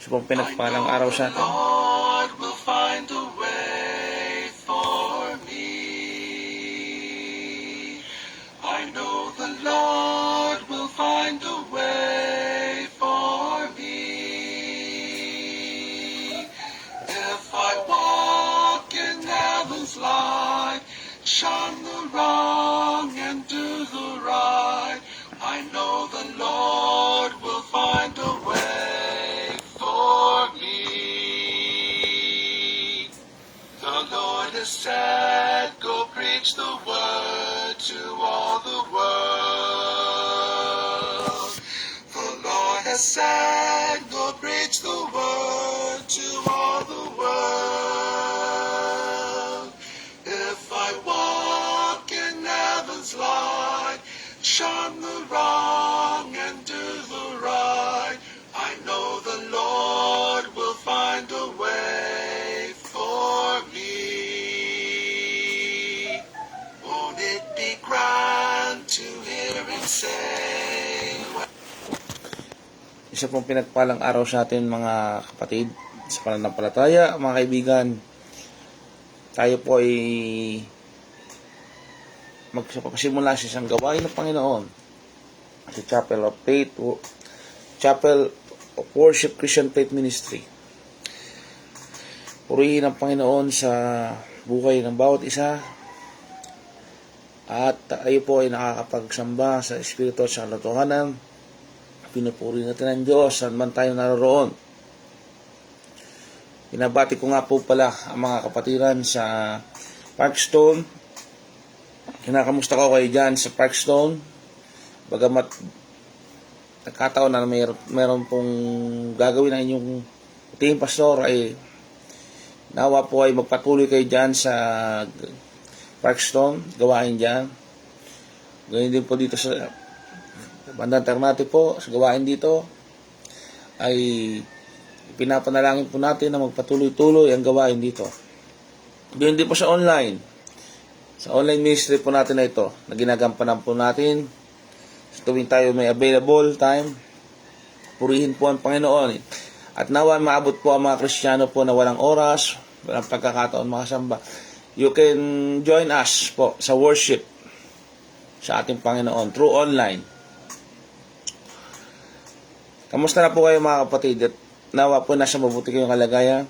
So kung pinagpalang araw sa atin. Lord will find a way for me. I know the Lord will find a way for me. If I walk in heaven's light, shun the wrong and do the right, I know the Lord will find a way for me. The Lord has said, go preach the word to all the world. The Lord has said, go preach the word to all the world. If I walk in heaven's light, shun the wrong and do the right, I know the Lord will find a way for me. Won't it be grand to hear him say, Isa pong pinagpalang araw sa atin mga kapatid sa pananampalataya, mga kaibigan. Tayo po ay magpapasimula sa isang gawain ng Panginoon sa Chapel of Faith, Chapel of Worship Christian Faith Ministry. Purihin ang Panginoon sa buhay ng bawat isa at tayo po ay nakakapagsamba sa Espiritu at sa katotohanan. Pinupuri natin ang Diyos saan man tayo naroon. Pinabati ko nga po pala ang mga kapatiran sa Parkstone. Kinakamusta ko kayo dyan sa Parkstone. Bagamat nagkataon na meron pong gagawin ng inyong team pastor, ay nawa po ay magpatuloy kayo dyan sa Parkstone, gawain dyan. Ganyan din po dito sa bandang Ternate po, sa gawain dito ay pinapanalangin po natin na magpatuloy-tuloy ang gawain dito. Ganyan din po sa online. Sa online ministry po natin na ito, na ginagampanan po natin sa tuwing tayo may available time. Purihin po ang Panginoon. At nawa maabot po ang mga Kristiyano po na walang oras, walang pagkakataon makasamba. You can join us po sa worship sa ating Panginoon through online. Kamusta na po kayo mga kapatid? At nawa po nasa mabuti kayong kalagayan.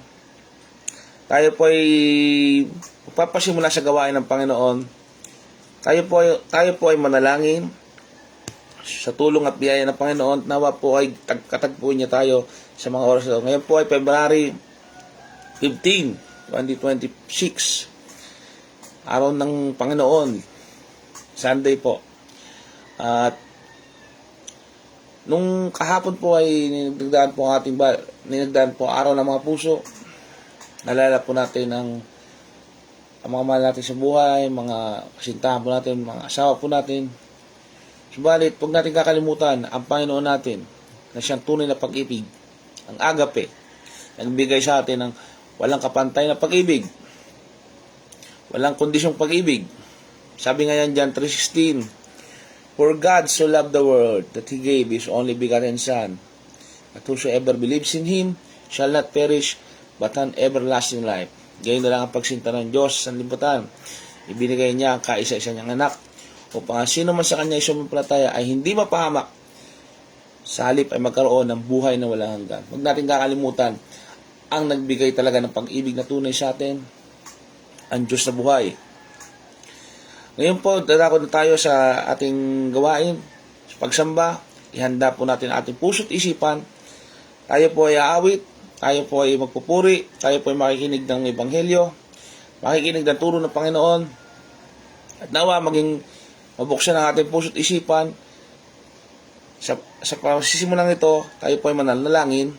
Tayo po ay papasimula sa gawain ng Panginoon. Tayo po ay manalangin sa tulong at biyaya ng Panginoon. Nawa po ay katagpuin niya tayo sa mga oras ito. Ngayon po ay February 15, 2026. Araw ng Panginoon. Sunday po. At nung kahapon po ay ninagdaan po araw ng mga puso. Nalala po natin ang mga mahal natin sa buhay, mga kasintahan po natin, mga asawa po natin. Subalit, huwag natin kakalimutan ang Panginoon natin na siyang tunay na pag-ibig, ang agape, na nagbigay sa atin ng walang kapantay na pag-ibig, walang kondisyong pag-ibig. Sabi nga yan John 3:16, for God so loved the world that He gave His only begotten Son, that whosoever believes in Him shall not perish but have everlasting life. Gayon na lang ang pagsinta ng Diyos sa liputan. Ibinigay niya ang kaisa-isa niyang anak upang ang sino man sa kanya ay sumampalataya ay hindi mapahamak, sa halip ay magkaroon ng buhay na walang hanggan. Huwag natin kakalimutan ang nagbigay talaga ng pag-ibig na tunay sa atin, ang Diyos na buhay. Ngayon po, dadako na tayo sa ating gawain, sa pagsamba. Ihanda po natin ating puso't isipan. Tayo po ay aawit, tayo po ay magpupuri, tayo po ay makikinig ng Ebanghelyo, makikinig ng turo ng Panginoon. At nawa maging mabuksan ang ating puso't isipan. Sa pasisimulang ito, tayo po ay manalangin.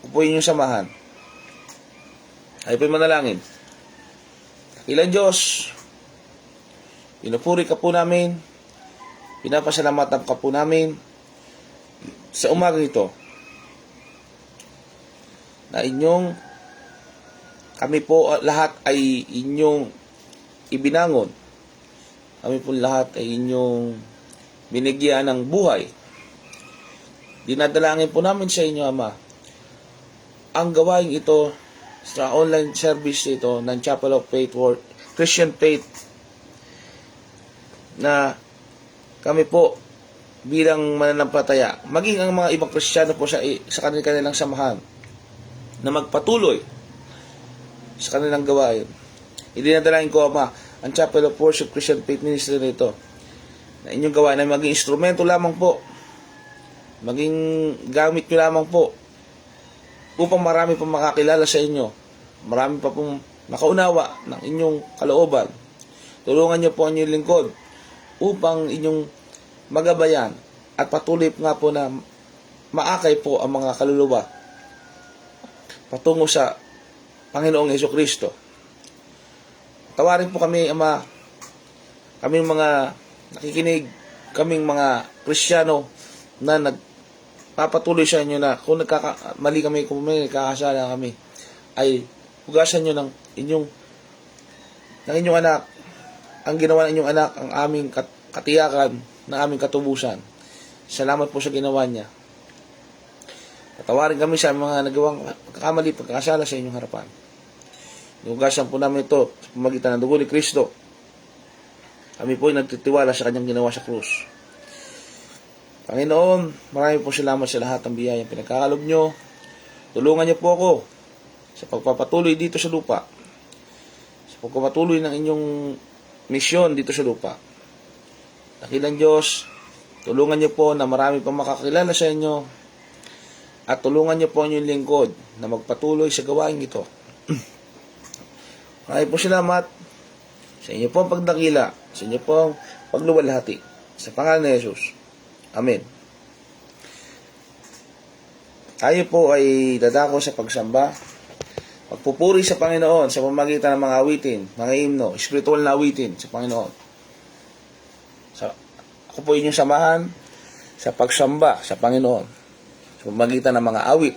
Upuin yung samahan. Tayo po ay manalangin. Dakilang Diyos, pinupuri ka po namin, pinapasalamatan ka po namin sa umaga ito na kami po lahat ay inyong ibinangon. Kami po lahat ay inyong binigyan ng buhay. Dinadalangin po namin sa inyo, Ama, ang gawain ito sa online service ito ng Chapel of Faith World Christian Faith na kami po bilang mananampalataya, maging ang mga ibang Kristiyano po sa kanilang samahan na magpatuloy sa kanilang gawain. Idinadalain ko, Ama, ang Chapel of Worship Christian Faith Ministry nito na inyong gawain na maging instrumento lamang po, maging gamit nyo lamang po upang marami pong makakilala sa inyo, marami pa pong makaunawa ng inyong kalooban. Tulungan nyo po ang inyong lingkod upang inyong magabayan at patuloy nga po na maakay po ang mga kaluluwa patungo sa Panginoong Hesukristo. Tawarin po kami, Ama, kaming mga nakikinig, kaming mga Kristiyano na nagpapatuloy sa inyo na kung mali kami, kung may nagkakasala kami, ay hugasan nyo ng inyong anak, ang ginawa ng inyong anak, ang aming katiyakan ng aming katubusan. Salamat po sa ginawa niya. Patawarin kami sa mga nagawang pagkakamali, pagkakasala sa inyong harapan. Hugasan po namin ito sa pamagitan ng dugo ni Kristo. Kami po ay nagtitiwala sa kanyang ginawa sa krus. Panginoon, marami po salamat sa lahat ng biyayang pinagkakalob nyo. Tulungan niyo po ako sa pagpapatuloy dito sa lupa, sa pagpapatuloy ng inyong misyon dito sa lupa. Dakilang Diyos, tulungan niyo po na marami pang makakilala sa inyo at tulungan niyo po ang inyong lingkod na magpatuloy sa gawain ito. Maraming po salamat sa inyo pong pagdakila, sa inyo pong pagluwalhati. Sa pangalan ni Jesus. Amen. Tayo po ay dadako sa pagsamba, pagpupuri sa Panginoon sa pamamagitan ng mga awitin, mga himno, spiritual na awitin sa Panginoon. Ako po inyong samahan sa pagsamba sa Panginoon sa pamamagitan ng mga awit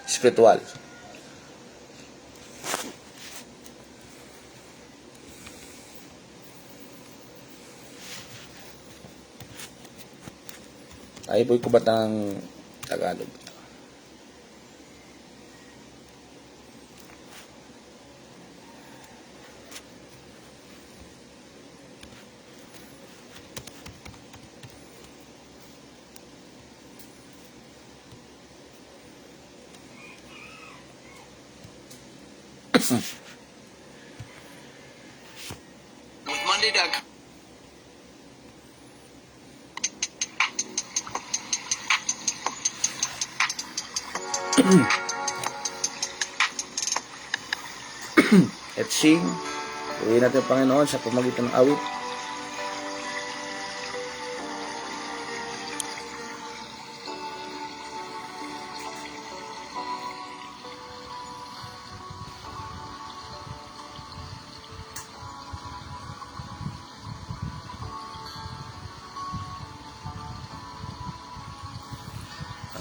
spiritual. Tayo po'y kubatang Tagalog. Monday, Doug. At sing, uwi natin ang Panginoon sa pamagitan ng awit.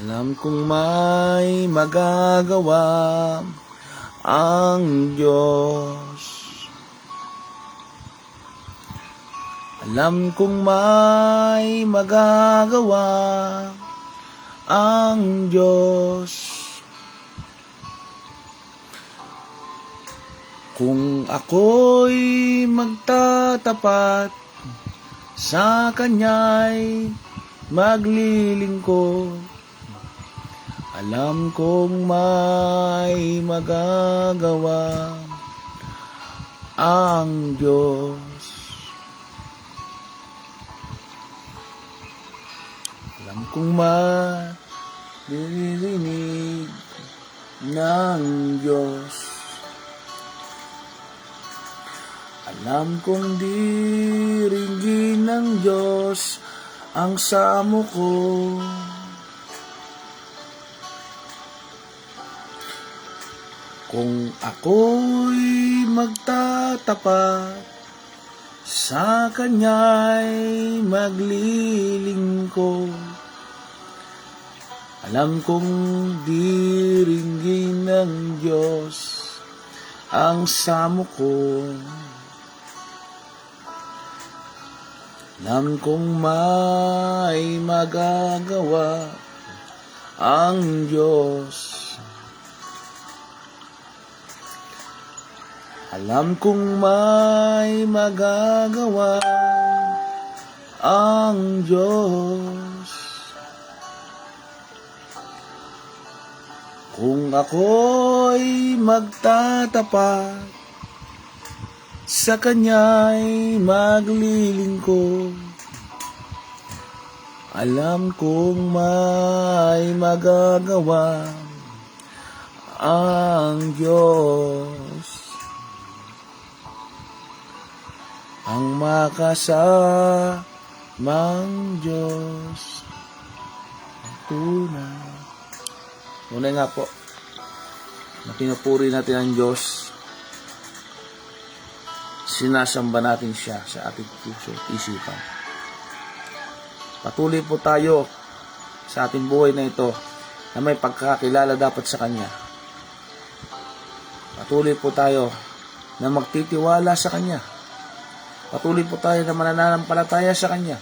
Alam kong may magagawa ang Diyos. Alam kong may magagawa ang Diyos. Kung ako'y magtatapat sa Kanya'y maglilingkod, alam kong may magagawa ang Diyos. Alam kong maririnig ng Diyos. Alam kong diringgin ng Diyos ang samo ko. Kung ako'y magtatapat sa Kanya'y maglilingkod, alam kong diringgin ng Diyos ang samo ko. Alam kong may magagawa ang Diyos. Alam kong may magagawa ang Diyos kung ako'y magtatapat sa Kanya'y maglilingkod. Alam kong may magagawa ang Diyos. Ang makasamang Diyos ang tunay. Una nga po, na pinupuri natin ang Diyos, sinasamba natin siya sa ating puso at isipan. Patuloy po tayo sa ating buhay na ito na may pagkakilala dapat sa Kanya. Patuloy po tayo na magtitiwala sa Kanya. Patuloy po tayo na mananampalataya sa Kanya.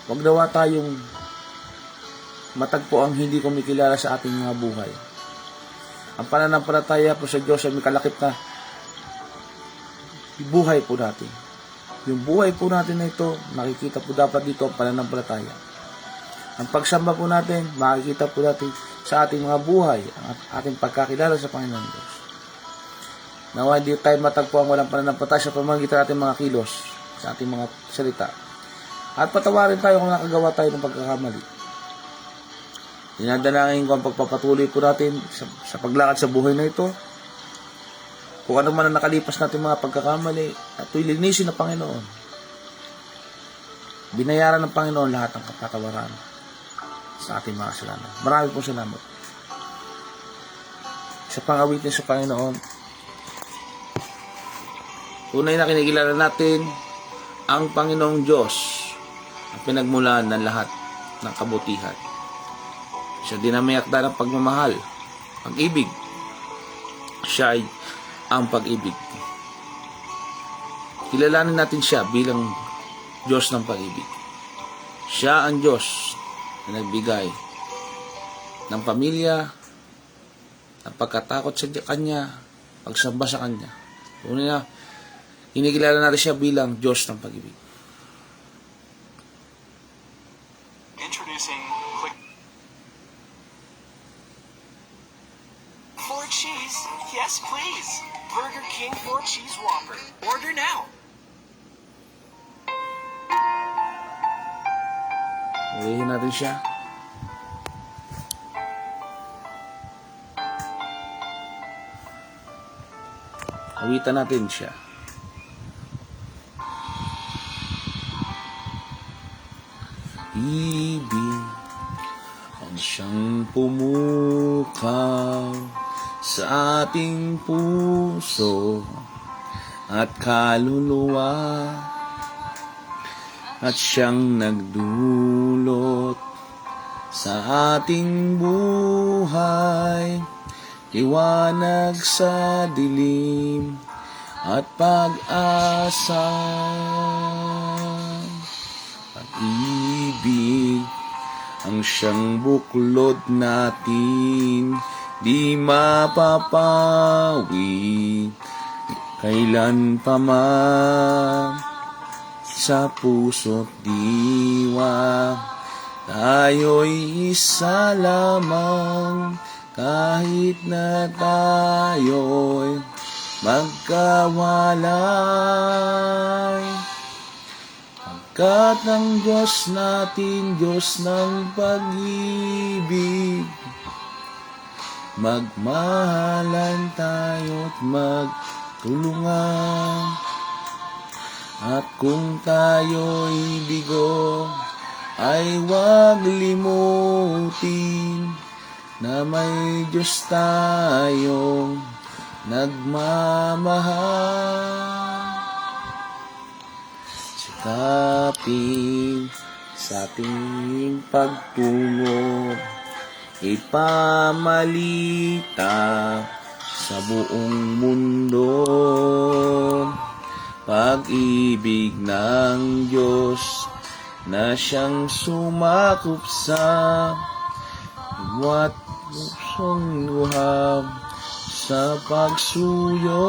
Huwag daw tayong matagpo ang hindi kumikilala sa ating mga buhay. Ang pananampalataya po sa Diyos ay may kalakip na buhay po natin. Yung buhay po natin na ito, makikita po dapat dito ang pananampalataya. Ang pagsamba po natin, makikita po natin sa ating mga buhay ang ating pagkakilala sa Panginoon Diyos. Nawa hindi tayo matagpo ang walang pananampalataya sa pamamagitan ng ating mga kilos, sa ating mga salita. At patawarin tayo kung nakagawa tayo ng pagkakamali. Dinadalangin ko ang pagpapatuloy po natin sa paglakad sa buhay na ito. Kung ano man ang nakalipas natin mga pagkakamali, at ito'y linisin ng Panginoon. Binayaran ng Panginoon lahat ng kapatawaran sa ating mga kasalanan. Marami pong salamat. Sa pangawitin sa Panginoon, tunay na kinikilala natin ang Panginoong Diyos, ang pinagmulan ng lahat ng kabutihan. Siya din ang may akda ng pagmamahal, pag-ibig. Siya ay ang pag-ibig. Kilalanin natin siya bilang Diyos ng pag-ibig. Siya ang Diyos na nagbigay ng pamilya, ng pagkatakot sa Kanya, pagsamba sa Kanya. Tunay na kinikilala natin siya bilang Diyos ng pag-ibig. Introducing Quick 4 cheese. Yes, please. Burger King 4 cheese Whopper. Order now. Ulihin natin siya. Awitan natin siya. Ibig ang siyang pumukaw sa ating puso at kaluluwa, at siyang nagdulot sa ating buhay, liwanag sa dilim at pag-asa. Pag-ibig ang siyang buklod natin, di mapapawi kailan pa man. Sa puso't diwa tayo'y isa lamang, kahit na tayo'y magkawalay. Pagkat ang Diyos natin, Diyos ng pag-ibig, magmahalan tayo't magtulungan. At kung tayo'y bigo, ay huwag limutin na may Diyos tayong nagmamahal. Sikapin sa ating pagtungo, ipamalita sa buong mundo, pag-ibig ng Diyos na siyang sumakop sa bawat pusong luhab sa pagsuyo.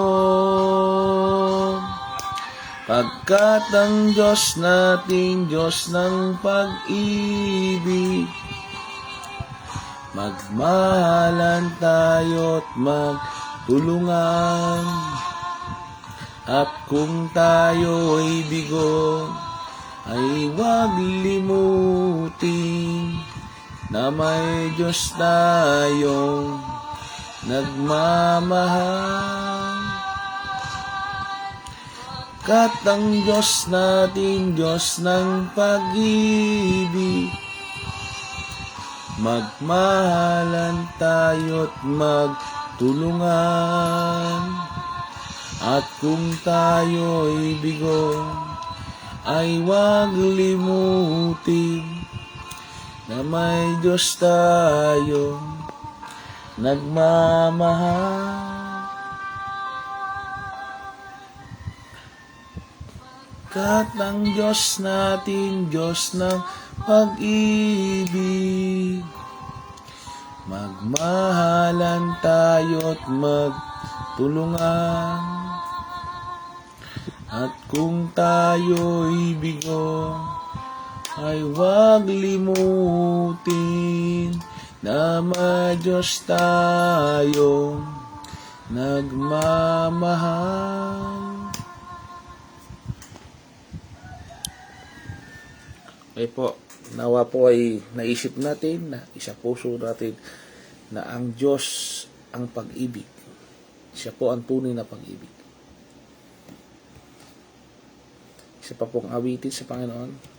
Pagkat ang Diyos nating Diyos ng pag-ibig, magmahalan tayo't magtulungan. At kung tayo'y bigo, ay huwag limutin na may Diyos tayong nagmamahal. Kat ang Diyos natin, Diyos ng pag-ibig, magmahalan tayo't magtulungan. At kung tayo'y bigo, ay huwag limutin na may Diyos tayong nagmamahal. Kat ang Diyos natin, Diyos ng pag-ibig, magmahalan tayo't magtulungan. At kung tayo'y bigo, ay huwag limutin na may Diyos tayong nagmamahal. Okay po, nawa po ay naisip natin, na isa puso natin na ang Diyos ang pag-ibig. Siya po ang tunay na pag-ibig. Isa pa pong awitin sa Panginoon.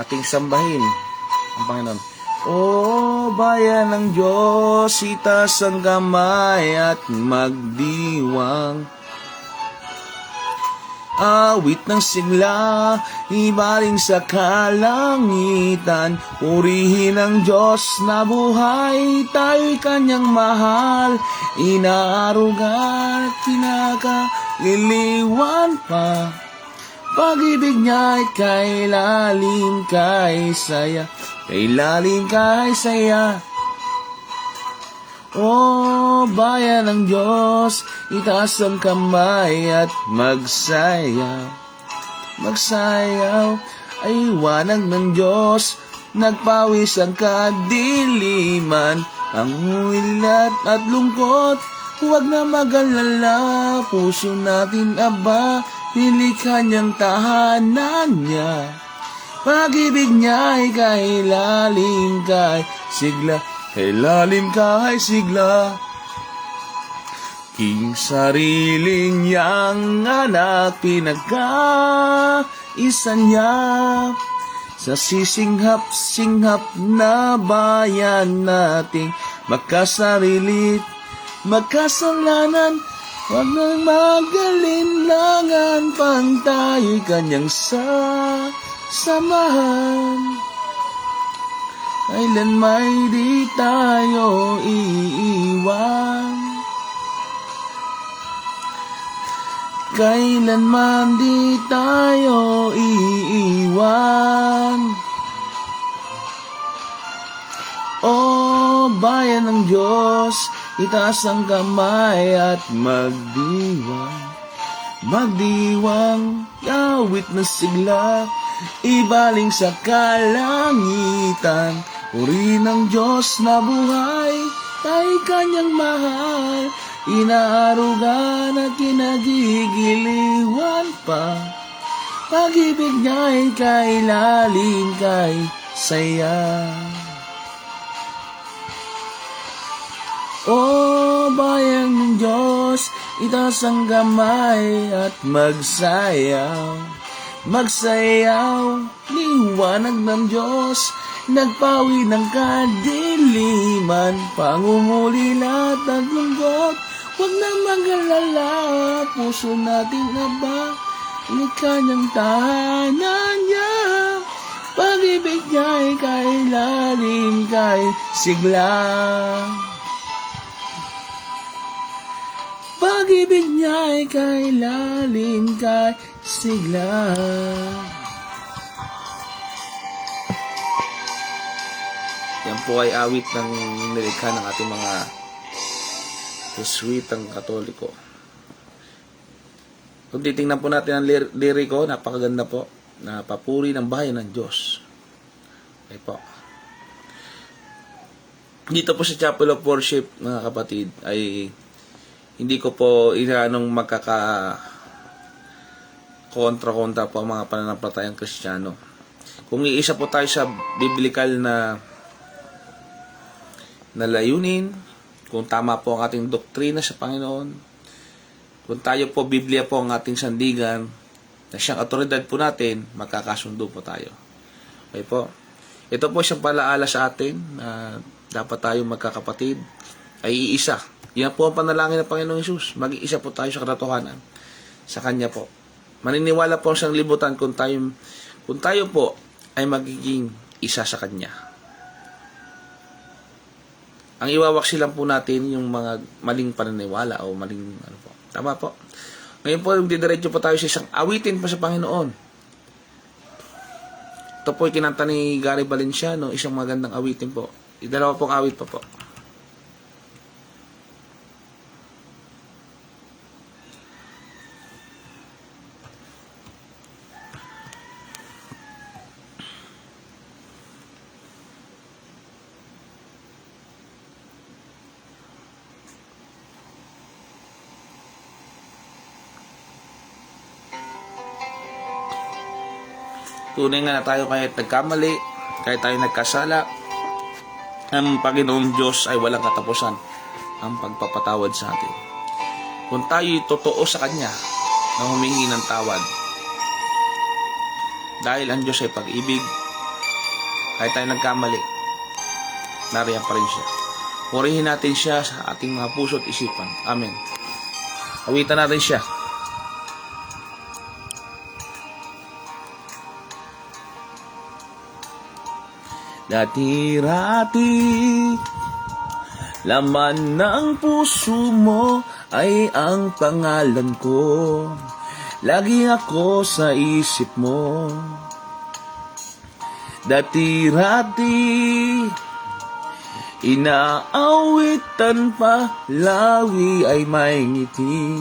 ating sambahin ang Panginoon. O bayan ng Diyos, itaas ang kamay at magdiwang. Awit ng sigla, ibaling sa kalangitan. Purihin ang Diyos na buhay, tayo'y kanyang mahal. Inaarugan at kinakaliliwan pa. Pag-ibig niya'y kay lalim, kay saya, kay lalim, kay saya. O bayan ng Diyos, itaas ang kamay at magsayaw. Magsayaw ay wanag ng Diyos, nagpawis ang kadiliman. Ang huwilat at lungkot, huwag na mag-alala. Puso natin aba, nilikha niyang tahanan niya. Pag-ibig niya'y kay lalim, kay sigla, kay lalim, kay sigla. King sarili niyang anak, pinagkaisa niya. Sa sisinghap-singhap na bayan nating magkasarilit, magkasalanan. Huwag nang magalinlangan, pang tayo'y kanyang samahan. Kailan may di tayo iiwan, kailanman di tayo iiwan. O bayan ng Diyos, itaas ang kamay at magdiwang. Magdiwang, awit na sigla, ibaling sa kalangitan. Purihin ang Diyos na buhay, Tayo kanyang mahal, inaarugan at kinagigiliwan pa. Pag-ibig niya'y kay lalim, kay saya. O bayang ng Diyos, itaas ang kamay at magsayaw. Magsayaw, liwanag ng Diyos, nagpawi ng kadiliman, pangungulila at lungkot. Huwag na mag-alala, puso nating aba, ni kanyang tahanan niya. Pag-ibig niya'y kay lalim, kay sigla. Pag-ibig niya'y kay lalim, kay sigla. Yan po ay awit ng nilikha ng ating mga Jesuitang Katoliko. Kung titingnan po natin ang liriko, napakaganda po. Napapuri ng bayan ng Diyos. Okay po. Dito po sa Chapel of Worship, mga kapatid, ay hindi ko po inanong kontra po ang mga pananampalatayang Kristiyano. Kung iisa po tayo sa biblical na layunin, kung tama po ang ating doktrina sa Panginoon, kung tayo po, Biblia po ang ating sandigan, na siyang autoridad po natin, magkakasundo po tayo. Okay po. Ito po siyang palaala sa atin na dapat tayo magkakapatid ay iisa. Yan po ang panalangin ng Panginoong Hesus. Mag-iisa po tayo sa katotohanan. Sa Kanya po. Maniniwala po siyang libutan kung tayo po ay magiging isa sa Kanya. Ang iwawaksi lang po natin yung mga maling paniniwala o maling ano po. Tama po. Ngayon po, didiretso po tayo sa isang awitin pa sa Panginoon. Ito po ay kinanta ni Gary Valenciano, isang magandang awitin po. Dalawa pong awit pa po. Tunay nga na tayo kahit nagkamali, kahit tayo nagkasala, ang Panginoong Diyos ay walang katapusan ang pagpapatawad sa atin. Kung tayo'y totoo sa Kanya na humingi ng tawad, dahil ang Diyos ay pag-ibig, kahit tayo nagkamali, nariyan pa rin siya. Purihin natin siya sa ating mga puso at isipan. Amen. Awitan natin siya. Dati-rati, laman ng puso mo ay ang pangalan ko. Lagi ako sa isip mo. Dati-rati, inaawitan pa, lawi ay may ngiti.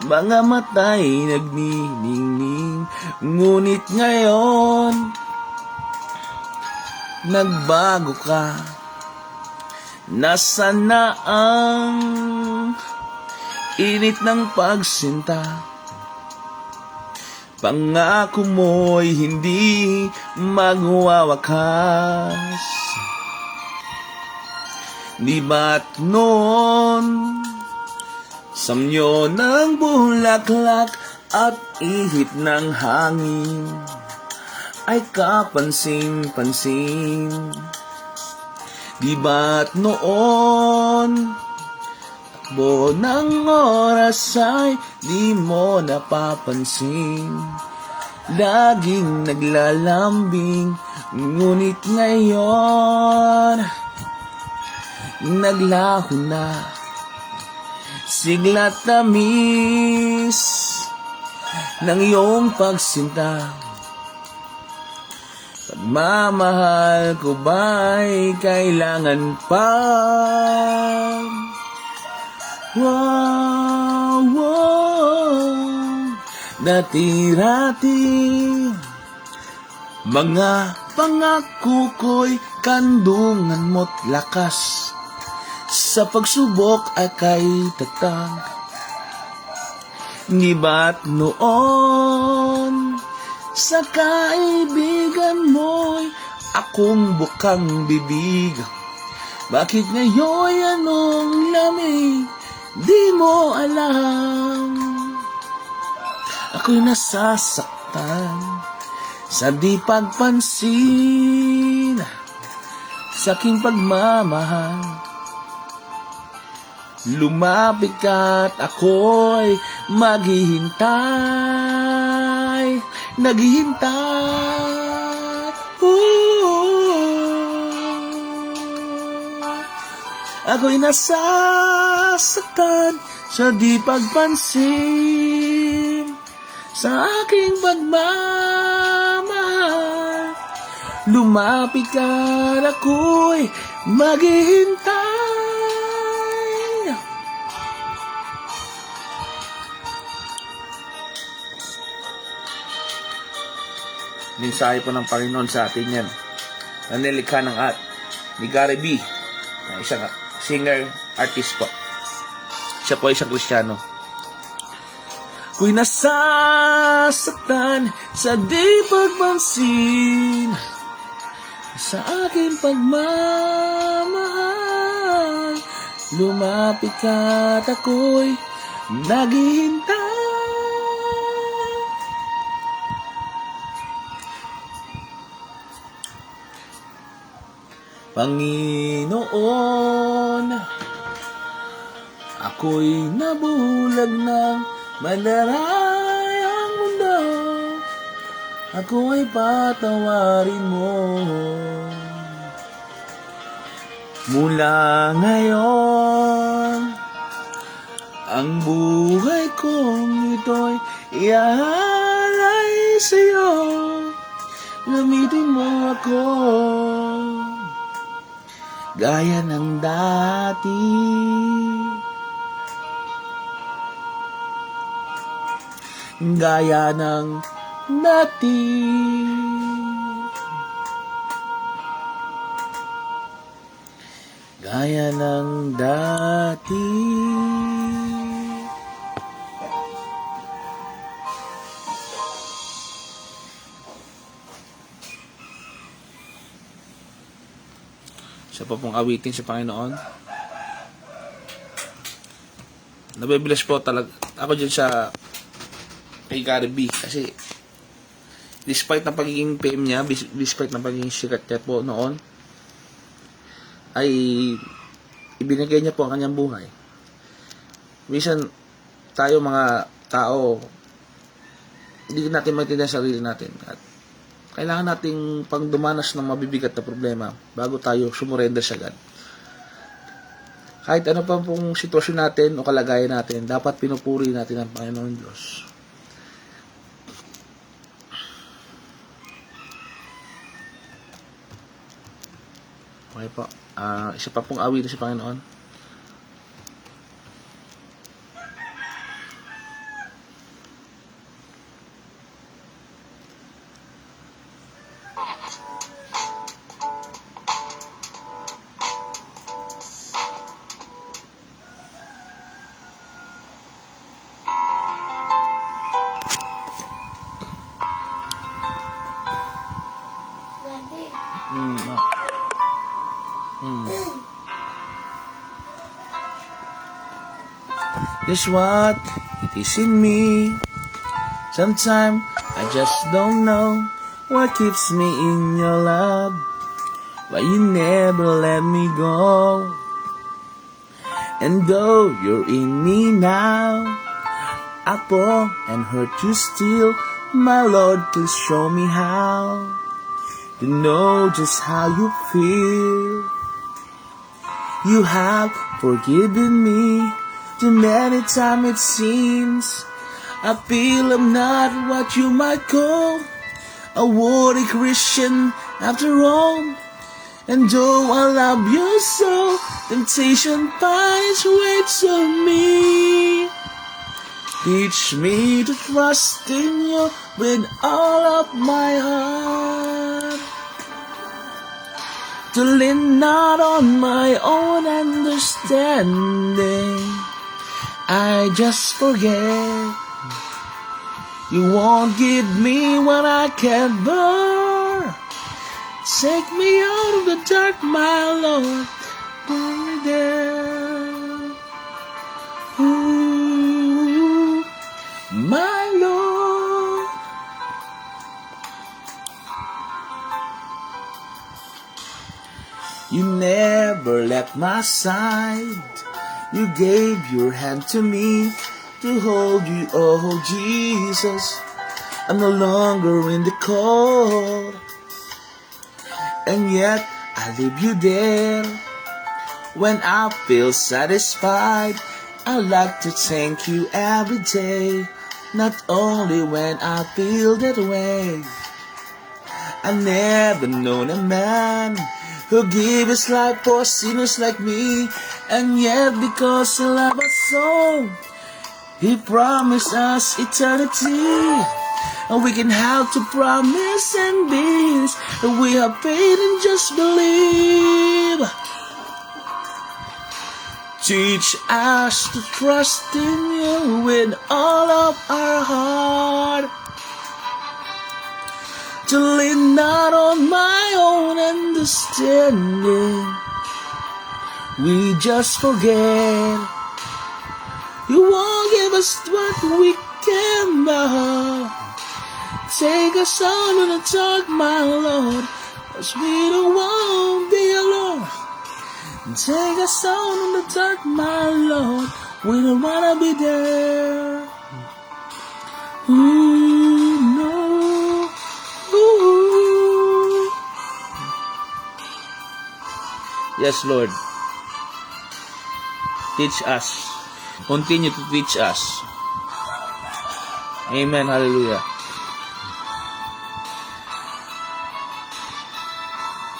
Mga mata'y nagniningning, ngunit ngayon, nagbago ka. Nasaan na ang init ng pagsinta? Pangako mo'y hindi magwawakas. Di ba't noon samyo ng bulaklak at ihip ng hangin ay kapansin-pansin? Di ba't noon takbo ng oras ay di mo napapansin? Laging naglalambing, ngunit ngayon naglaho na. Sigla't tamis ng iyong pagsinta. Pagmamahal ko ba'y kailangan pa? Wow, wow. Dati-rati, mga pangako ko'y kandungan mo't lakas. sa pagsubok ay kay tatag. Di ba't noon sa kaibigan mo'y akong bukang bibig? Bakit ngayon anong lamig di mo alam? Ako'y nasasaktan sa di pagpansin sa aking pagmamahal. Lumapit ka't ako'y maghihintay, naghihintay. Ako'y nasasaktan sa di pagpansin sa aking pagmamahal. Lumapit ka't ako'y maghihintay. Mensahe po ng Panginoon sa atin yan. Na nilikha ng ni Gary B. Na isang singer, artist po. Siya po ay isang Kristiyano. Ako'y nasasaktan sa di pagpansin sa aking pagmamahal. Lumapit ka't ako'y naghihintay. Panginoon, ako'y nabulag ng malarayang mundo. Ako'y patawarin mo. Mula ngayon, ang buhay kong ito'y iaalay sa'yo. Gamitin mo ako gaya ng dati. Gaya ng dati. Gaya ng dati. Isa pa pong awitin sa Panginoon. Nabibilas po talaga ako dyan sa kay Gary B. Kasi despite ng pagiging fame niya, despite ng pagiging sikat niya po noon, ay ibinigay niya po ang kanyang buhay. Minsan tayo mga tao, hindi natin maintindihan ang sarili natin. At kailangan nating pang dumanas ng mabibigat na problema bago tayo sumurrender sa God. Kahit ano pa pong sitwasyon natin o kalagayan natin, dapat pinupuri natin ang Panginoon Diyos. Okay po. Isa pa pong awitin sa Panginoon. That's what it is in me. Sometimes I just don't know what keeps me in your love, but you never let me go. And though you're in me now, I fall and hurt you still. My Lord, please show me how to know just how you feel. You have forgiven me too many times it seems. I feel I'm not what you might call a worthy Christian after all. And though I love you so, temptation finds ways on me. Teach me to trust in you with all of my heart. to lean not on my own understanding. I just forget. You won't give me what I can't bear. Take me out of the dark, my Lord. Bring me there. Ooh, my Lord. You never left my side. You gave your hand to me to hold you, oh Jesus. I'm no longer in the cold, and yet I leave you there. When I feel satisfied, I like to thank you every day. Not only when I feel that way. I never known a man who gave his life for sinners like me, and yet because he loved us so, he promised us eternity. And we can have to promise and peace, and we have faith and just believe. Teach us to trust in you with all of our heart, to lean not on my own understanding. We just forget. You won't give us what we can bear. Take us on in the dark, my Lord, 'cause we don't want to be alone. Take us on in the dark, my Lord, we don't wanna be there. Ooh, no. Ooh. Yes, Lord. Teach us. Continue to teach us. Amen. Hallelujah.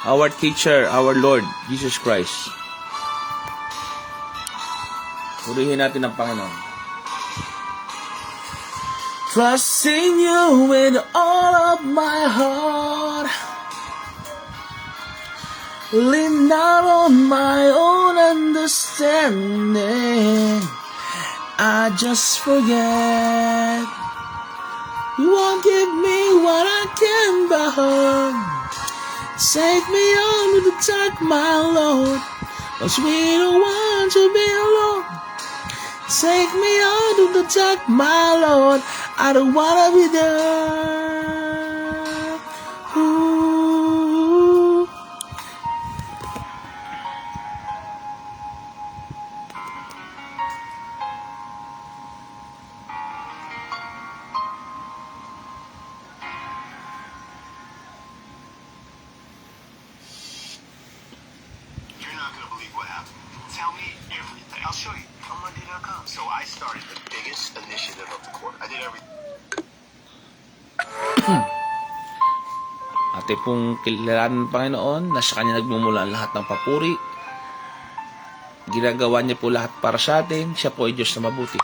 Our teacher, our Lord, Jesus Christ. Purihin natin ang Panginoon. Trusting you with all of my heart. Lean not on my own understanding. I just forget. You won't give me what I can bear. Take me on to the dark, my Lord, 'cause we don't want to be alone. Take me on to the dark, my Lord, I don't wanna be there. Ooh. You're not gonna believe what happened. Tell me everything. I'll show you. On Monday.com. So I started the biggest initiative of the court. I did everything. Ate pong kilalanin ng Panginoon na sa Kanya nagmumula ang lahat ng papuri. Ginagawa niya po lahat para sa atin. Siya po ay Diyos na mabuti.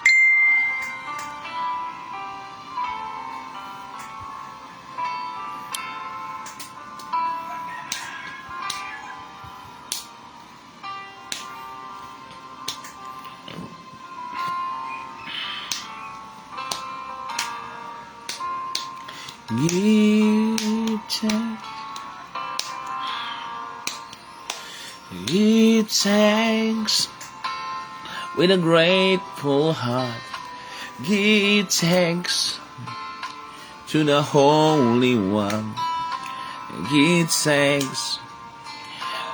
Give thanks with a grateful heart. Give thanks to the Holy One. Give thanks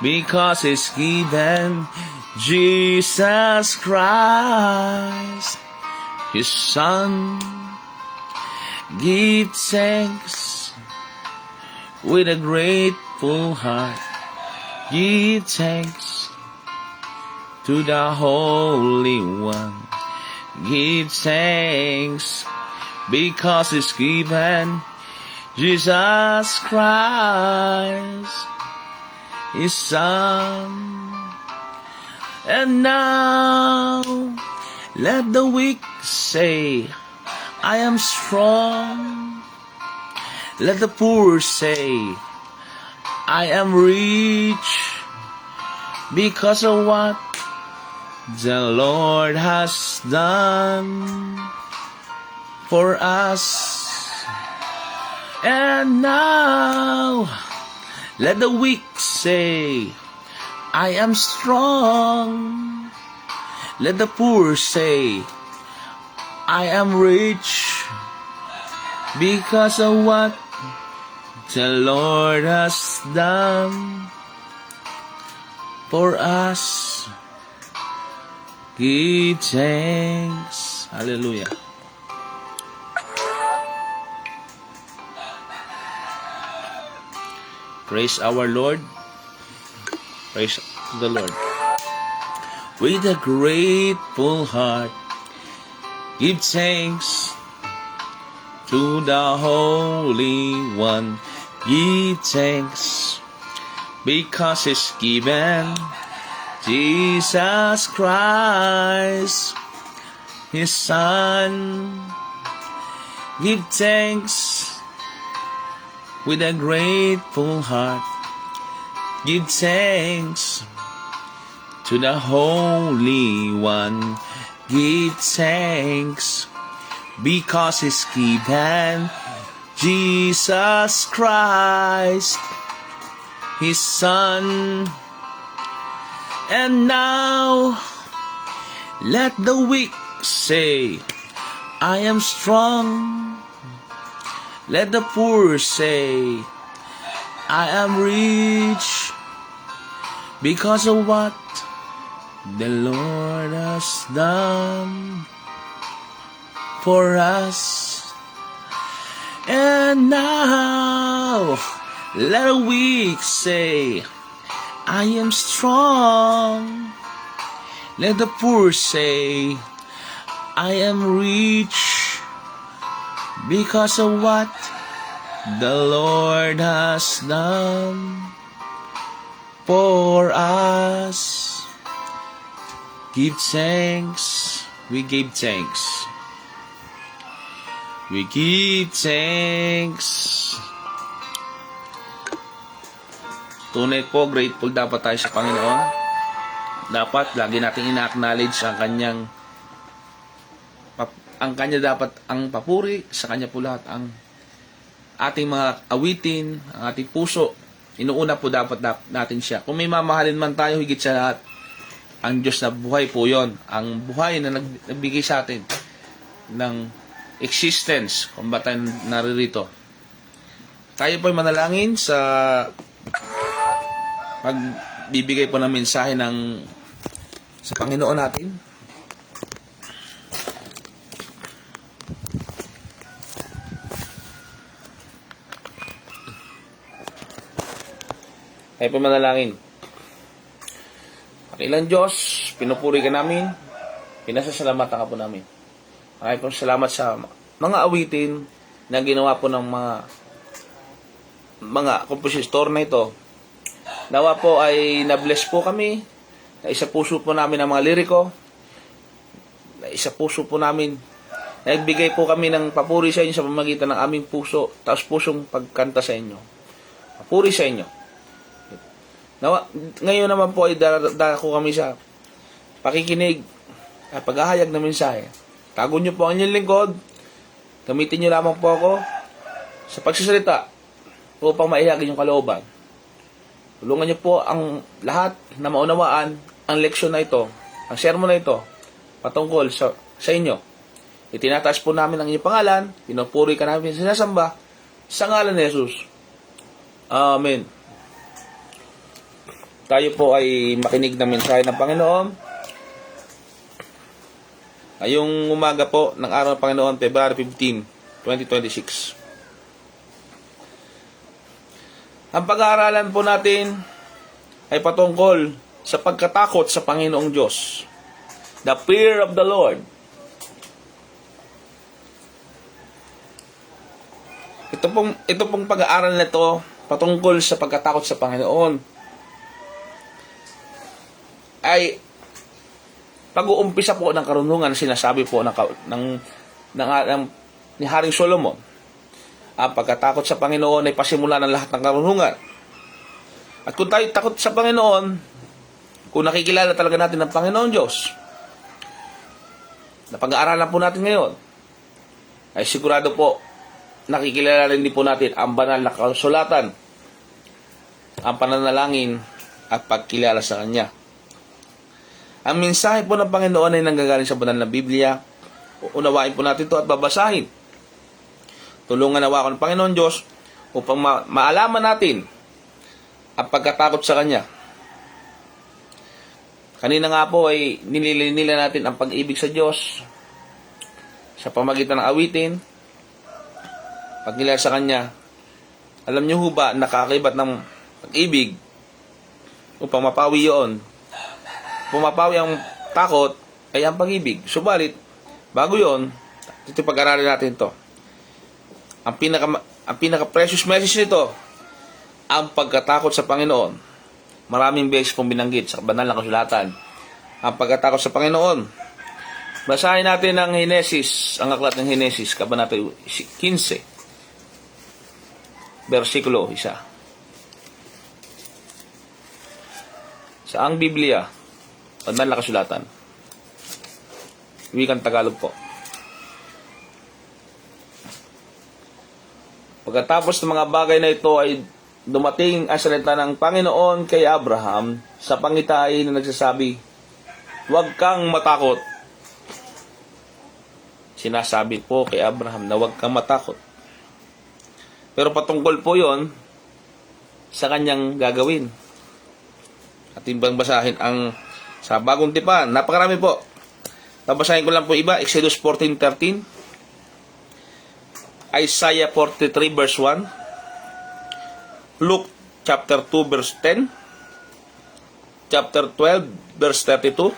because it's given Jesus Christ, His Son. Give thanks with a grateful heart. Give thanks to the Holy One. Give thanks because it's given Jesus Christ, His Son. And now let the weak say, I am strong. Let the poor say, I am rich because of what the Lord has done for us. And now, let the weak say, I am strong. Let the poor say, I am rich because of what the Lord has done for us. Give thanks. Hallelujah. Praise our Lord. Praise the Lord. With a grateful heart, give thanks to the Holy One. Give thanks because He's given Jesus Christ, His Son. Give thanks with a grateful heart. Give thanks to the Holy One. Give thanks because He's given Jesus Christ, His Son. And now let the weak say, I am strong. Let the poor say, I am rich because of what the Lord has done for us. And now let the weak say, I am strong. Let the poor say, I am rich because of what the Lord has done for us. Give thanks. We give thanks. We give thanks. Tunay po, grateful dapat tayo sa Panginoon. Dapat lagi nating ina-acknowledge ang kanya dapat ang papuri, sa kanya po lahat ang ating mga awitin, ang ating puso. Inuuna po dapat natin siya. Kung may mamahalin man tayo, higit sa lahat, ang Diyos na buhay po yon. Ang buhay na nagbigay sa atin ng existence kung ba tayo naririto. Tayo po ay manalangin sa pagbibigay po ng mensahe sa Panginoon natin. Tayo po manalangin. Pakilang Diyos, pinupuri ka namin, pinasasalamatan ka po namin. Maraming po salamat sa mga awitin na ginawa po ng mga kompositor na ito. Nawa po ay na-bless po kami, na isa puso po namin ang mga liriko, na isa puso po namin, nagbigay po kami ng papuri sa inyo sa pamamagitan ng aming puso, taos pusong pagkanta sa inyo. Papuri sa inyo. Ngayon naman po ay dako kami sa pakikinig at paghahayag ng mensahe. Tago nyo po ang inyong lingkod. Gamitin nyo lamang po ako sa pagsasalita upang maihagin yung kalooban. Tulungan nyo po ang lahat na maunawaan ang leksyon na ito, ang sermon na ito, patungkol sa inyo. Itinataas po namin ang inyong pangalan, pinupuri ka namin sa sinasamba, sa ngalan ni Jesus. Amen. Tayo po ay makinig ng mensahe ng Panginoon. Ngayong umaga po ng araw ng Panginoon, February 15, 2026. Ang pag-aaralan po natin ay patungkol sa pagkatakot sa Panginoong Diyos. The fear of the Lord. Ito pong pag-aaral na ito patungkol sa pagkatakot sa Panginoon ay pag-uumpisa po ng karunungan na sinasabi po ni Haring Solomon. Ang pagkatakot sa Panginoon ay pasimula ng lahat ng karunungan. At kung tayo takot sa Panginoon, kung nakikilala talaga natin ang Panginoon Diyos, na pag-aaralan po natin ngayon, ay sigurado po, nakikilala rin din po natin ang banal na kasulatan, ang pananalangin at pagkilala sa Kanya. Ang mensahe po ng Panginoon ay nanggagaling sa banal na Biblia. Unawain po natin ito at babasahin. Tulungan nawa ako ng Panginoon Diyos upang maalaman natin ang pagkatakot sa Kanya. Kanina nga po ay nililinila natin ang pag-ibig sa Diyos sa pamagitan ng awitin, pagkilala sa Kanya. Alam niyo ho ba, nakakaibat ng pag-ibig upang mapawi yun. Pumapawi ang takot ay ang pag-ibig. Subalit, bago yun, ito pag-aralin natin ito. Ang pinaka-precious message nito, ang pagkatakot sa Panginoon. Maraming beses pong binanggit sa banal na kasulatan. Ang pagkatakot sa Panginoon. Basahin natin ang Henesis, ang aklat ng Henesis, kabanata 15, versikulo 1. Sa ang Biblia, banal na kasulatan. Wikang Tagalog po. Pagkatapos ng mga bagay na ito ay dumating ang salita ng Panginoon kay Abraham sa pangitain na nagsasabi, "Huwag kang matakot." Sinasabi po kay Abraham na huwag kang matakot. Pero patungkol po yon sa kanyang gagawin. At ibang basahin ang sa Bagong Tipan. Napakarami po. Babasahin ko lang po iba. Exodus 14:13. Isaiah 43 verse 1. Luke chapter 2 verse 10. Chapter 12 verse 32.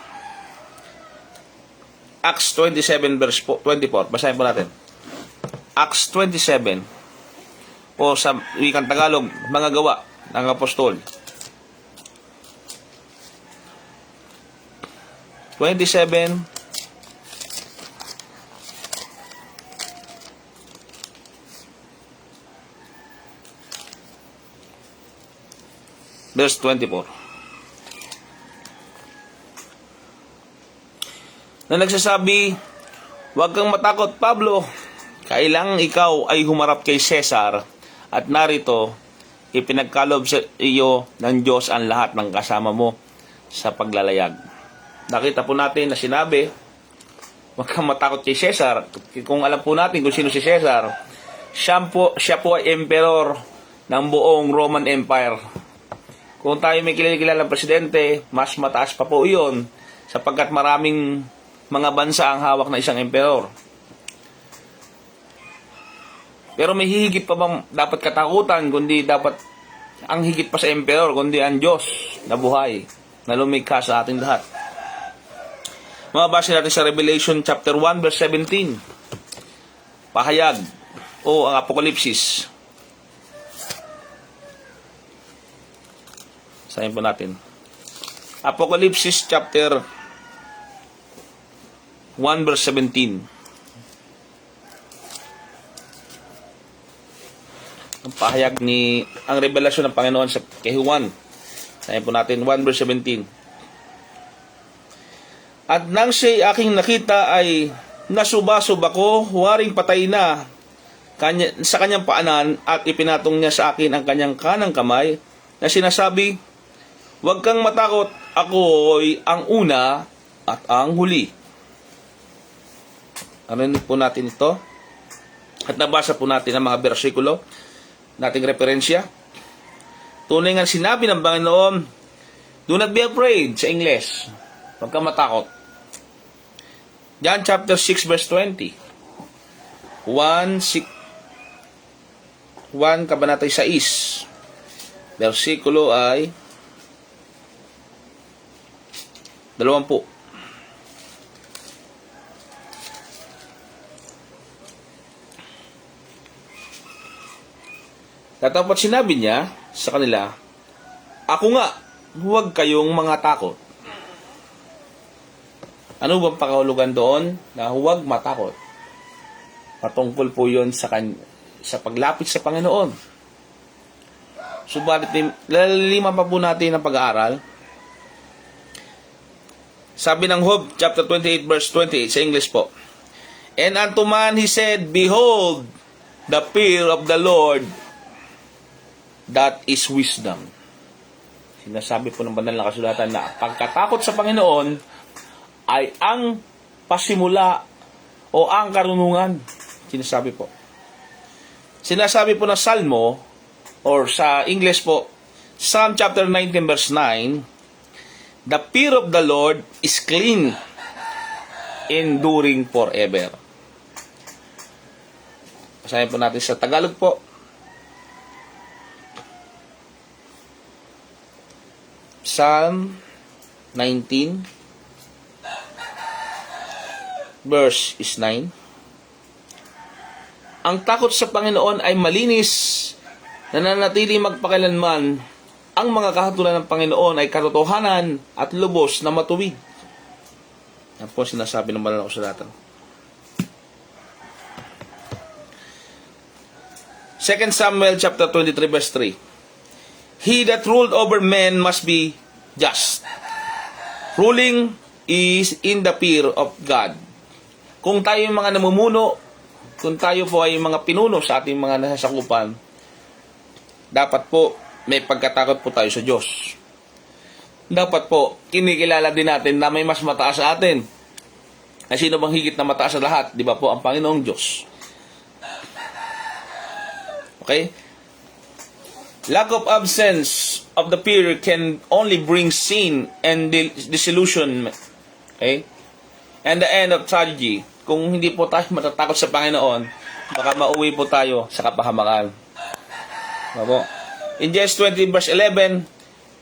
Acts 27 verse 24. Basahin po natin. Acts 27. O sa wikang Tagalog, mga gawa ng apostol. 27 verse 24. Na nagsasabi, "Huwag kang matakot, Pablo. Kailangang ikaw ay humarap kay Cesar at narito, ipinagkalob sa iyo ng Diyos ang lahat ng kasama mo sa paglalayag." Nakita po natin na sinabi, huwag kang matakot kay Cesar. Kung alam po natin kung sino si Cesar, siya po ay emperor ng buong Roman Empire. Kung tayo may kilalang presidente, mas mataas pa po iyon sapagkat maraming mga bansa ang hawak na isang emperor. Pero may higit pa bang dapat katakutan kundi dapat ang higit pa sa emperor kundi ang Diyos na buhay na lumikha sa ating lahat. Mababasa natin sa Revelation chapter 1 verse 17. Pahayag o ang Apokalipsis. Sayin po natin. Apokalipsis chapter 1 verse 17. Ang pahayag ang revelasyon ng Panginoon sa kay Juan. Sayin po natin 1 verse 17. At nang siya'y aking nakita ay nasubasub ako, huwaring patay na sa kanyang paanan at ipinatong niya sa akin ang kanyang kanang kamay na sinasabi, "Huwag kang matakot, ako'y ang una at ang huli." Narinig po natin ito at nabasa po natin ang mga bersikulo nating referensya. Tunay nga sinabi ng Panginoon, "Do not be afraid," sa English. Huwag kang matakot. John chapter 6 verse 20. 1 kabanata 6. Versikulo ay 20. Tatapos sinabi niya sa kanila, "Ako nga, huwag kayong mga takot." Ano bang pakahulugan doon na huwag matakot? Patungkol po yun sa paglapit sa Panginoon. Subalit, lalima pa po natin ang pag-aaral Sabi ng Job chapter 28 verse 28 sa English po. And unto man he said, behold, the fear of the Lord, that is wisdom. Sinasabi po ng banal na kasulatan na pagkatakot sa Panginoon ay ang pasimula o ang karunungan. Sinasabi po. Sinasabi po ng Salmo, or sa English po, Psalm chapter 19 verse 9, the fear of the Lord is clean, enduring forever. Basahin po natin sa Tagalog po. Psalm 19 verse is 9. Ang takot sa Panginoon ay malinis, nananatili magpakailanman. Ang mga kahatulan ng Panginoon ay katotohanan at lubos na matuwid. Yan po sinasabi ng banal na kasulatan. 2 Samuel chapter 23 verse 3. He that ruled over men must be just. Ruling is in the fear of God. Kung tayo yung mga namumuno, kung tayo po ay mga pinuno sa ating mga nasasakupan, dapat po may pagkatakot po tayo sa Diyos. Dapat po kinikilala din natin na may mas mataas sa atin. Na sino bang higit na mataas sa lahat? Di ba po? Ang Panginoong Diyos. Okay? Lack of absence of the fear can only bring sin and disillusionment. Okay? And the end of tragedy. Kung hindi po tayo matatakot sa Panginoon, baka mauwi po tayo sa kapahamakan. Diba? In Genesis 20 verse 11,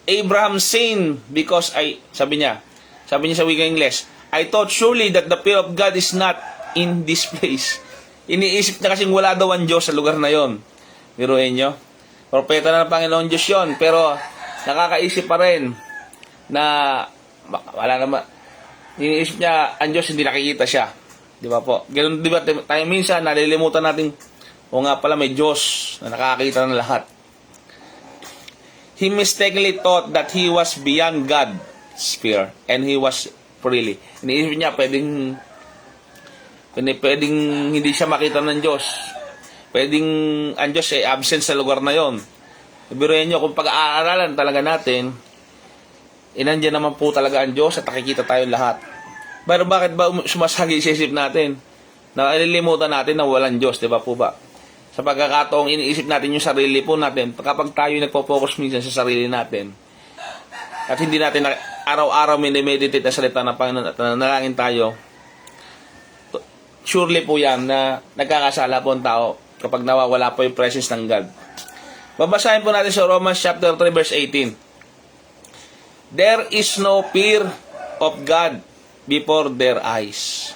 Abraham sinned because sabi niya sa wikang English, I thought surely that the fear of God is not in this place. Iniisip niya kasing wala daw ang Diyos sa lugar na yon. Biruin nyo. Propeta na ng Panginoon Diyos yon, pero nakakaisip pa rin na wala naman. Iniisip niya ang Diyos, hindi nakikita siya. Di ba po? Ganun, di ba tayo minsan nalilimutan natin, o nga pala may Diyos na nakakita ng lahat. He mistakenly thought that he was beyond God's fear and he was freely. Iniisip niya pwedeng hindi siya makita ng Diyos. Pwedeng ang Diyos ay absent sa lugar na yon. Ibiruin nyo, kung pag-aaralan talaga natin, inandyan naman po talaga ang Diyos at nakikita tayo lahat. Pero bakit ba sumasagi sa isip natin? Nalilimutan natin na walang Diyos, di ba po ba? Sa pagkakataong iniisip natin yung sarili po natin, kapag tayo nagpo-focus minsan sa sarili natin, at hindi natin araw-araw minimeditate na salita ng Panginoon at nanalangin tayo, surely po yan na nagkakasala po ang tao kapag nawawala po yung presence ng God. Babasahin po natin sa Romans chapter 3 verse 18. There is no fear of God before their eyes.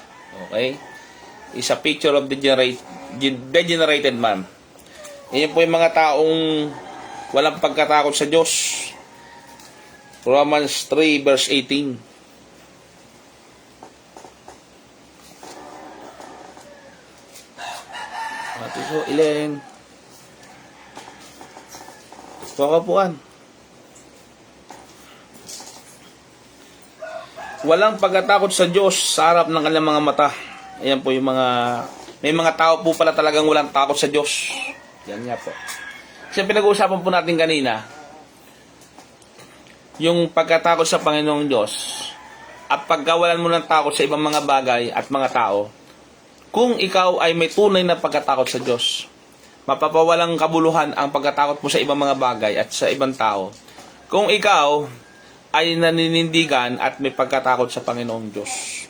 Okay? Is a picture of degenerated man. Yan po yung mga taong walang pagkatakot sa Diyos. Romans 3 verse 18. So, ilan? Pakapuan. Walang pagkatakot sa Diyos sa harap ng kanilang mga mata. Ayan po yung may mga tao po pala talagang walang takot sa Diyos. Yan nga po. Kasi pinag-uusapan po natin kanina, yung pagkatakot sa Panginoong Diyos at pagkawalan mo ng takot sa ibang mga bagay at mga tao, kung ikaw ay may tunay na pagkatakot sa Diyos, mapapawalang kabuluhan ang pagkatakot mo sa ibang mga bagay at sa ibang tao. Kung ikaw ay naninindigan at may pagkatakot sa Panginoong Diyos.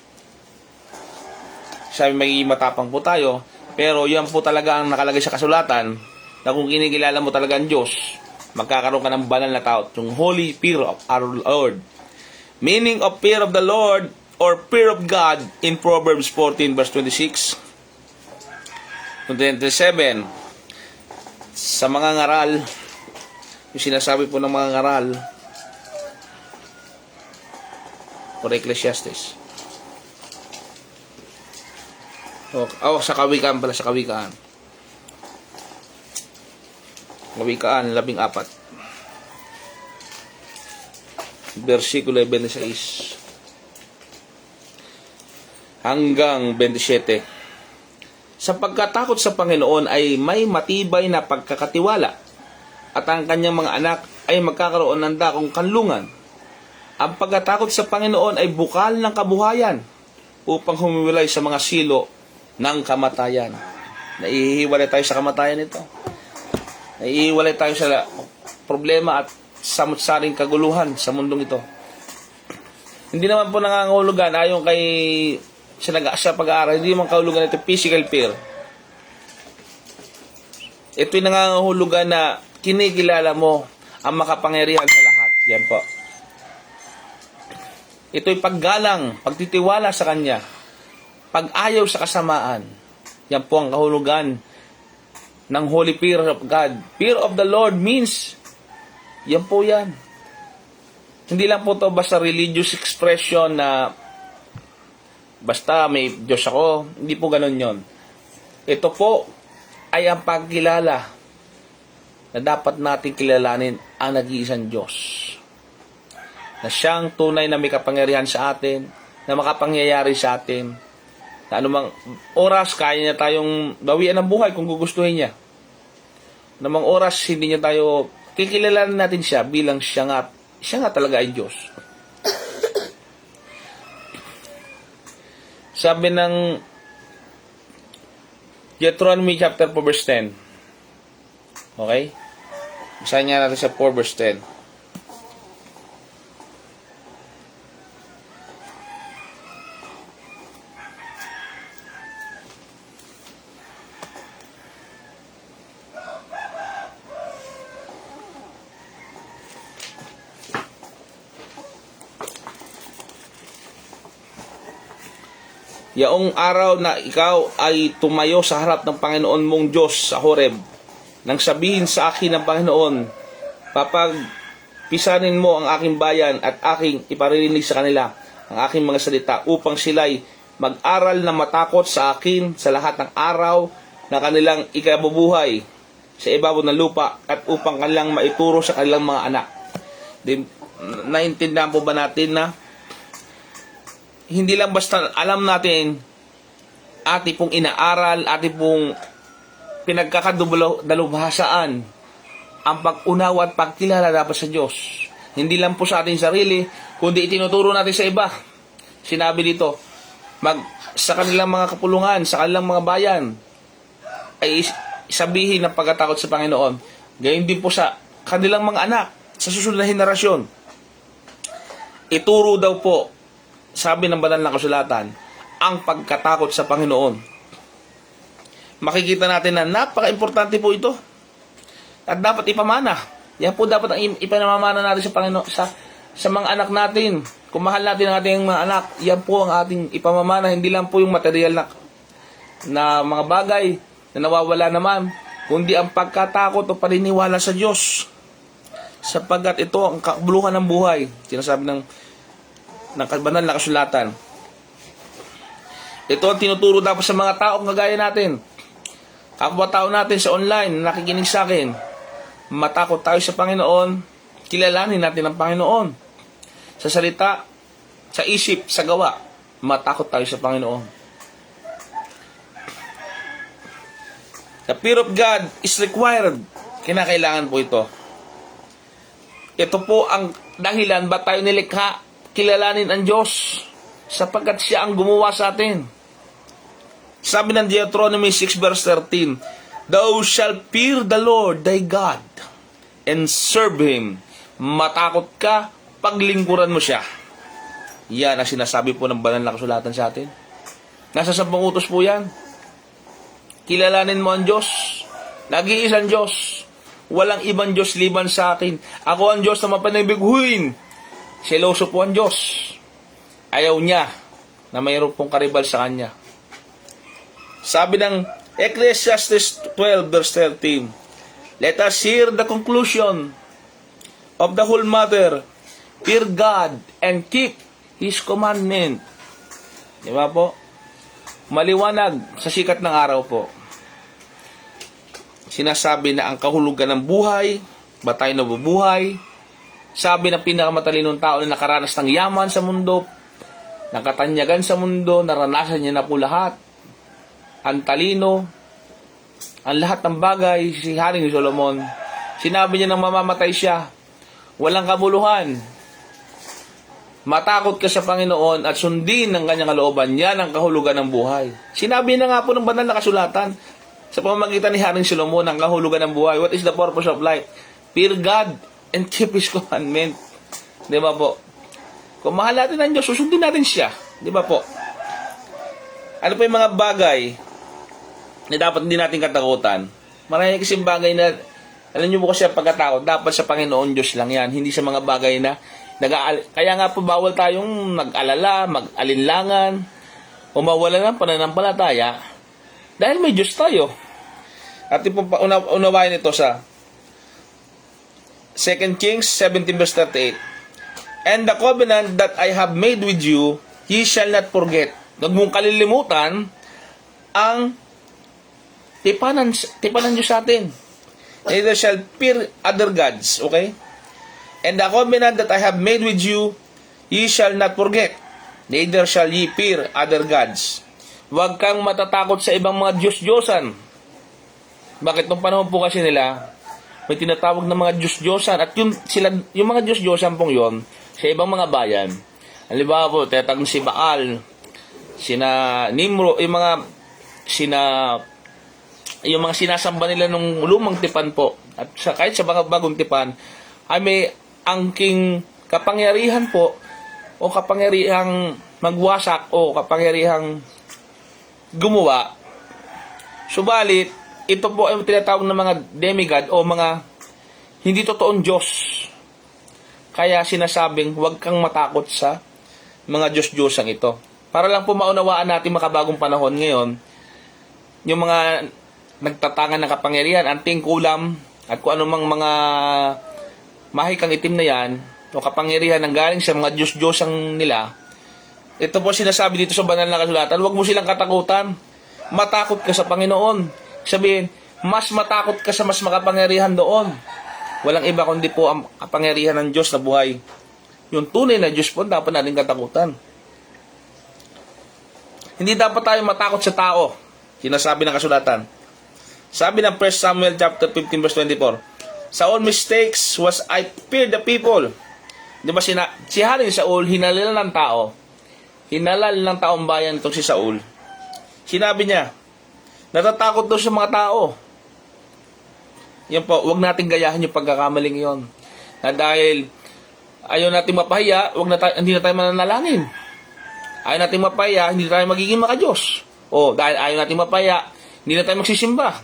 Sabi, magiging matapang po tayo, pero yan po talaga ang nakalagay sa kasulatan, na kung kinikilala mo talaga ang Diyos, magkakaroon ka ng banal na tao, yung holy fear of our Lord. Meaning of fear of the Lord or fear of God in Proverbs 14 verse 26 to 27. Sa mga ngaral, yung sinasabi po ng mga ngaral or Ecclesiastes. Sa kawikaan pala, sa kawikaan. Kawikaan 14. Versikulo 26. hanggang 27. Sa pagkatakot sa Panginoon ay may matibay na pagkakatiwala at ang kanyang mga anak ay magkakaroon ng dakong kanlungan. Ang pagkatakot sa Panginoon ay bukal ng kabuhayan upang humiwalay sa mga silo ng kamatayan. Naihiwalay tayo sa kamatayan ito. Naihiwalay tayo sa problema at samot-saring kaguluhan sa mundong ito. Hindi naman po nangangahulugan ayon kay sa pag-aaral, hindi naman kahulugan ito physical fear. Ito'y nangangahulugan na kinikilala mo ang makapangyarihan sa lahat. Yan po. Ito'y paggalang, pagtitiwala sa Kanya, pag-ayaw sa kasamaan. Yan po ang kahulugan ng holy fear of God. Fear of the Lord means, yan po yan. Hindi lang po to basta religious expression na basta may Diyos ako. Hindi po ganun yon. Ito po ay ang pagkilala na dapat natin kilalanin ang nag-iisang Diyos. Na siyang tunay na may kapangyarihan sa atin, na makapangyayari sa atin, na anumang oras kaya niya tayong bawian ng buhay kung gugustuhin niya. Anumang oras hindi niya tayo, kikilalanin natin siya bilang siya nga talaga ay Diyos. Sabi ng Deuteronomy chapter 4 verse 10. Okay? Basahin nga natin sa 4 verse 10. Yaong araw na ikaw ay tumayo sa harap ng Panginoon mong Diyos sa Horeb, nang sabihin sa akin ng Panginoon, papagpisanin mo ang aking bayan at aking iparirinig sa kanila ang aking mga salita upang sila'y mag-aral na matakot sa akin sa lahat ng araw na kanilang ikabubuhay sa ibabaw ng lupa at upang kanilang maituro sa kanilang mga anak. Naintindihan po ba natin na hindi lang basta alam natin, ati pong inaaral, ati pong pinagkakadalubhasaan ang pag-unawa at pagkilala dapat sa Diyos. Hindi lang po sa ating sarili, kundi itinuturo natin sa iba. Sinabi dito, sa kanilang mga kapulungan, sa kanilang mga bayan, ay sabihin ng pagkatakot sa Panginoon. Gayon din po sa kanilang mga anak, sa susunod na henerasyon. Ituro daw po, sabi ng banal na kasulatan, ang pagkatakot sa Panginoon. Makikita natin na napaka-importante po ito. At dapat ipamana. Yan po dapat ang ipamamana natin sa Panginoon, sa mga anak natin. Kung mahal natin ang ating mga anak, yan po ang ating ipamamana. Hindi lang po yung material na mga bagay na nawawala naman, kundi ang pagkatakot o paniniwala sa Diyos. Sapagkat ito ang kabuluhan ng buhay. Sinasabi ng banal na kasulatan. Ito ang tinuturo dapat sa mga taong kagaya natin. Kapwa-tao natin sa online na nakikinig sa akin. Matakot tayo sa Panginoon. Kilalanin natin ang Panginoon. Sa salita, sa isip, sa gawa. Matakot tayo sa Panginoon. The fear of God is required. Kinakailangan po ito. Ito po ang dahilan ba't tayo nilikha. Kilalanin ang Diyos sapagkat siya ang gumawa sa atin. Sabi ng Deuteronomy 6 verse 13, Thou shalt fear the Lord thy God and serve Him. Matakot ka, paglingkuran mo siya. Yan ang sinasabi po ng banal na kasulatan sa atin. Nasa 10 utos po yan. Kilalanin mo ang Diyos. Nag-iisang Diyos. Walang ibang Diyos liban sa akin. Ako ang Diyos na mapanibiguhin. Seloso po ang Diyos. Ayaw niya na mayroon pong karibal sa Kanya. Sabi ng Ecclesiastes 12 verse 13, Let us hear the conclusion of the whole matter. Fear God and keep His commandment. Di ba po? Maliwanag sa sikat ng araw po. Sinasabi na ang kahulugan ng buhay, ba tayo nabubuhay, sabi ng pinakamatalinong tao na nakaranas ng yaman sa mundo, nakatanyagan sa mundo, naranasan niya na po lahat. Ang talino, ang lahat ng bagay, si Haring Solomon. Sinabi niya nang mamamatay siya, walang kabuluhan. Matakot ka sa Panginoon at sundin ng kanyang kalooban. Yan ang kahulugan ng buhay. Sinabi na nga po ng banal na kasulatan sa pamamagitan ni Haring Solomon ang kahulugan ng buhay. What is the purpose of life? Fear God and keep His commandment. Di ba po? Kung mahal natin ang Diyos, susundin natin siya. Di ba po? Ano pa yung mga bagay na dapat hindi natin katakutan? Marami kasing bagay na, alam niyo po kasi ang pagkatakot, dapat sa Panginoon Diyos lang yan. Hindi sa mga bagay na kaya nga po bawal tayong mag-alala, mag-alinlangan, o mawala ng pananampalataya dahil may Diyos tayo. At unawain ito sa 2 Kings 17 verse 38. And the covenant that I have made with you, ye shall not forget. Huwag mong kalilimutan ang tipanan Diyos sa atin. Neither shall fear other gods. Okay? And the covenant that I have made with you, ye shall not forget. Neither shall ye fear other gods. Huwag kang matatakot sa ibang mga Diyos-Diyosan. Bakit? Nung panahon po kasi nila, may tinatawag na mga Diyos-Diyosan. At yung mga Diyos-Diyosan pong yon sa ibang mga bayan. Halimbawa po, tinatawag si Baal, sina Nimro, yung mga sinasamba nila nung lumang tipan po. At kahit sa mga bagong tipan, ay may angking kapangyarihan po o kapangyarihang magwasak o kapangyarihang gumawa. Subalit, ito po ay tinatawag ng mga demigod o mga hindi totoong Diyos. Kaya sinasabing huwag kang matakot sa mga Diyos-Diyosang ito. Para lang po maunawaan natin makabagong panahon ngayon, yung mga nagtatangan ng kapangyarihan, anting kulam, at kung anumang mga mahikang itim na yan, o kapangyarihan ng galing sa mga Diyos-Diyosang nila, ito po sinasabi dito sa banal na kasulatan, huwag mo silang katakutan. Matakot ka sa Panginoon. Sabihin, mas matakot ka sa mas makapangyarihan doon. Walang iba kundi po ang kapangyarihan ng Diyos na buhay. Yung tunay na Diyos po, dapat natin katakutan. Hindi dapat tayo matakot sa tao. Sinasabi ng kasulatan. Sabi ng 1 Samuel chapter 15 verse 24, sa all mistakes was I feared the people. Di ba si Haring Saul, hinalal ng tao. Hinalal ng taong bayan itong si Saul. Sinabi niya, natatakot daw sa mga tao. Yan po, huwag natin gayahin yung pagkakamaling yon. Na dahil ayaw natin mapahiya, hindi na tayo mananalangin. Ayaw natin mapahiya, hindi na tayo magiging makadiyos. O dahil ayaw natin mapahiya, hindi na tayo magsisimba.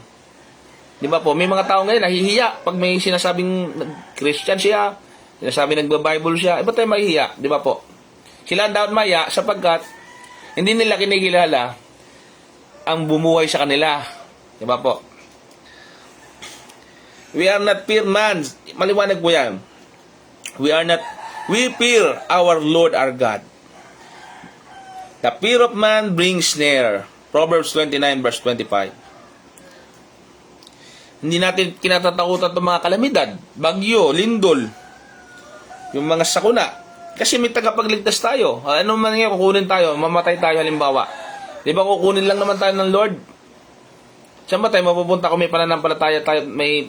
Di ba po, may mga tao ngayon nahihiya pag may sinasabing Christian siya, sinasabing nagba-Bible siya, iba tayo mahihiya, di ba po? Sila dapat mahiya sapagkat hindi nila kinikilala ang bumuhay sa kanila. Di ba po? We are not fear man. Maliwanag po yan. We fear our Lord our God. The fear of man brings snare. Proverbs 29 verse 25. Hindi natin kinatatakutan itong mga kalamidad, bagyo, lindol, yung mga sakuna. Kasi may tagapagligtas tayo. Ano man nga, kukunin tayo, mamatay tayo halimbawa. Di ba kukunin lang naman tayo ng Lord? Saan ba tayo mapupunta kung may pananampalataya tayo, may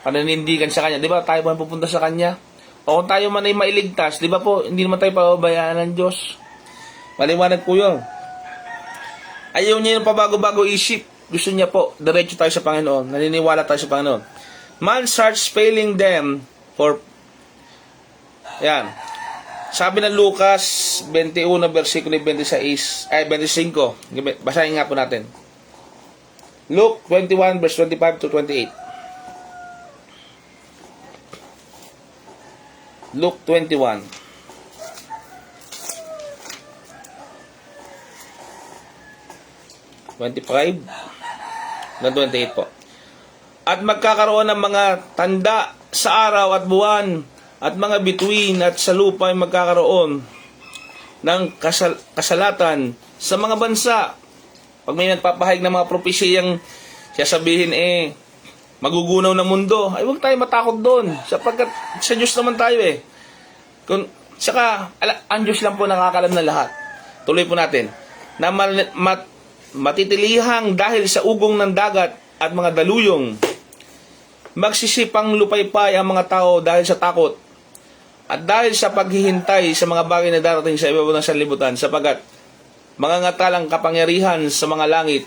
pananindigan sa Kanya? Di ba tayo mapupunta sa Kanya? O kung tayo man ay mailigtas, di ba po, hindi naman tayo pababayaan ng Diyos. Maliwanag po yun. Ayaw niya yung pabago-bago isip. Gusto niya po, diretso tayo sa Panginoon. Naniniwala tayo sa Panginoon. Man starts failing them for... Yan. Sabi ng Lucas 21, versikulo 25. Basahin nga po natin. Luke 21, verse 25 to 28. Luke 21. Hanggang 28 po. At magkakaroon ng mga tanda sa araw at buwan at mga bituin at sa lupa ay magkakaroon ng kasalatan sa mga bansa. Pag may nagpapahayag ng mga propesiyang sasabihin magugunaw na mundo, ay huwag tayo matakot doon sapagkat sa Diyos naman tayo Saka ang Diyos lang po nakakalam na lahat. Tuloy po natin. Na matitilihang dahil sa ugong ng dagat at mga daluyong. Magsisipang lupaypay ang mga tao dahil sa takot at dahil sa paghihintay sa mga bagay na darating sa ibabaw ng sanlibutan, sapagat mangangatalang kapangyarihan sa mga langit,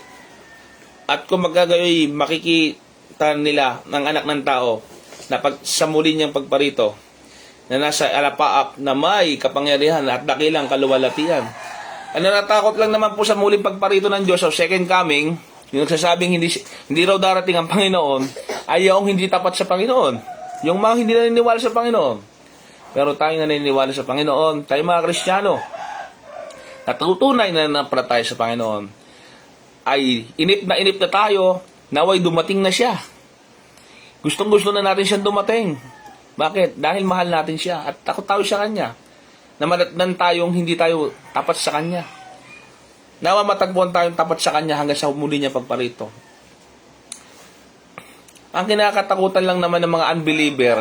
at kung magagayoy makikita nila ng anak ng tao na sa muli niyang pagparito na nasa alapaap na may kapangyarihan at dakilang kaluwalhatian. Ang natatakot lang naman po sa muling pagparito ng Diyos o second coming, yung nagsasabing hindi raw darating ang Panginoon, ay yung hindi tapat sa Panginoon. Yung mga hindi naniniwala sa Panginoon. Pero tayo naniniwala sa Panginoon, tayo mga Kristiyano, natutunay na nanampalataya sa Panginoon, ay inip na tayo, naway dumating na siya. Gustong-gusto na natin siyang dumating. Bakit? Dahil mahal natin siya at takot tayo sa Kanya. Namanatnan tayong hindi tayo tapat sa Kanya. Nawa matagpuan tayong tapat sa Kanya hanggang sa muli niya pagparito. Ang kinakatakutan lang naman ng mga unbeliever,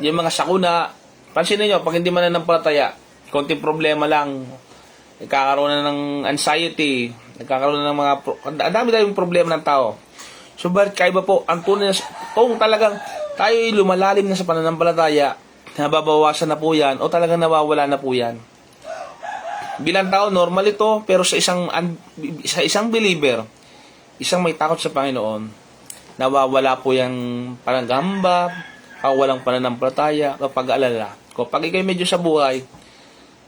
yung mga sakuna, pansinin nyo, pag hindi mananampalataya, konting problema lang, nagkakaroon na ng anxiety, nagkakaroon na ng mga, ang dami tayong problema ng tao. So, kaya ba po, ang tunay na, kung talagang tayo lumalalim na sa pananampalataya, nababawasan na po yan, o talagang nawawala na po yan. Bilang tao, normal ito, pero sa isang believer, isang may takot sa Panginoon, nawawala po yung panangamba, walang pananampalataya, o pag-aalala. Kapag ikay medyo sa buhay,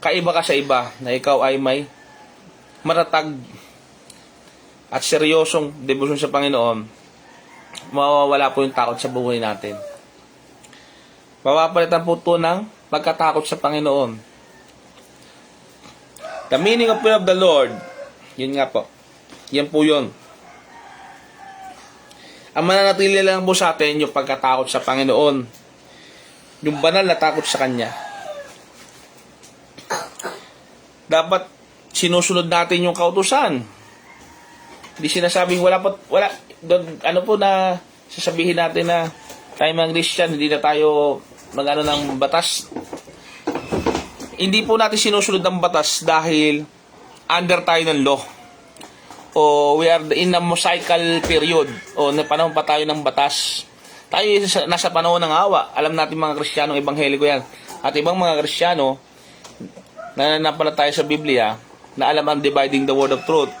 kaiba ka sa iba, na ikaw ay may matatag at seryosong debosyon sa Panginoon, mawawala po yung takot sa buhay natin. Mapapalitan po ito ng pagkatakot sa Panginoon. The meaning of fear of the Lord, yun nga po. Yan po yun. Ang mananatili lang po sa atin yung pagkatakot sa Panginoon. Yung banal na takot sa Kanya. Dapat sinusunod natin yung kautusan. Hindi sinasabing ano po na sasabihin natin na tayo mga Christian, hindi na tayo magano ng batas. Hindi po natin sinusunod ng batas dahil under tayo ng law. O we are in a Mosaical period. O panahon pa tayo ng batas. Tayo nasa panahon ng awa. Alam natin mga Kristiyanong ebangheliko yan. At ibang mga Kristiyano na nanampalataya sa Biblia, na alam ang dividing the word of truth,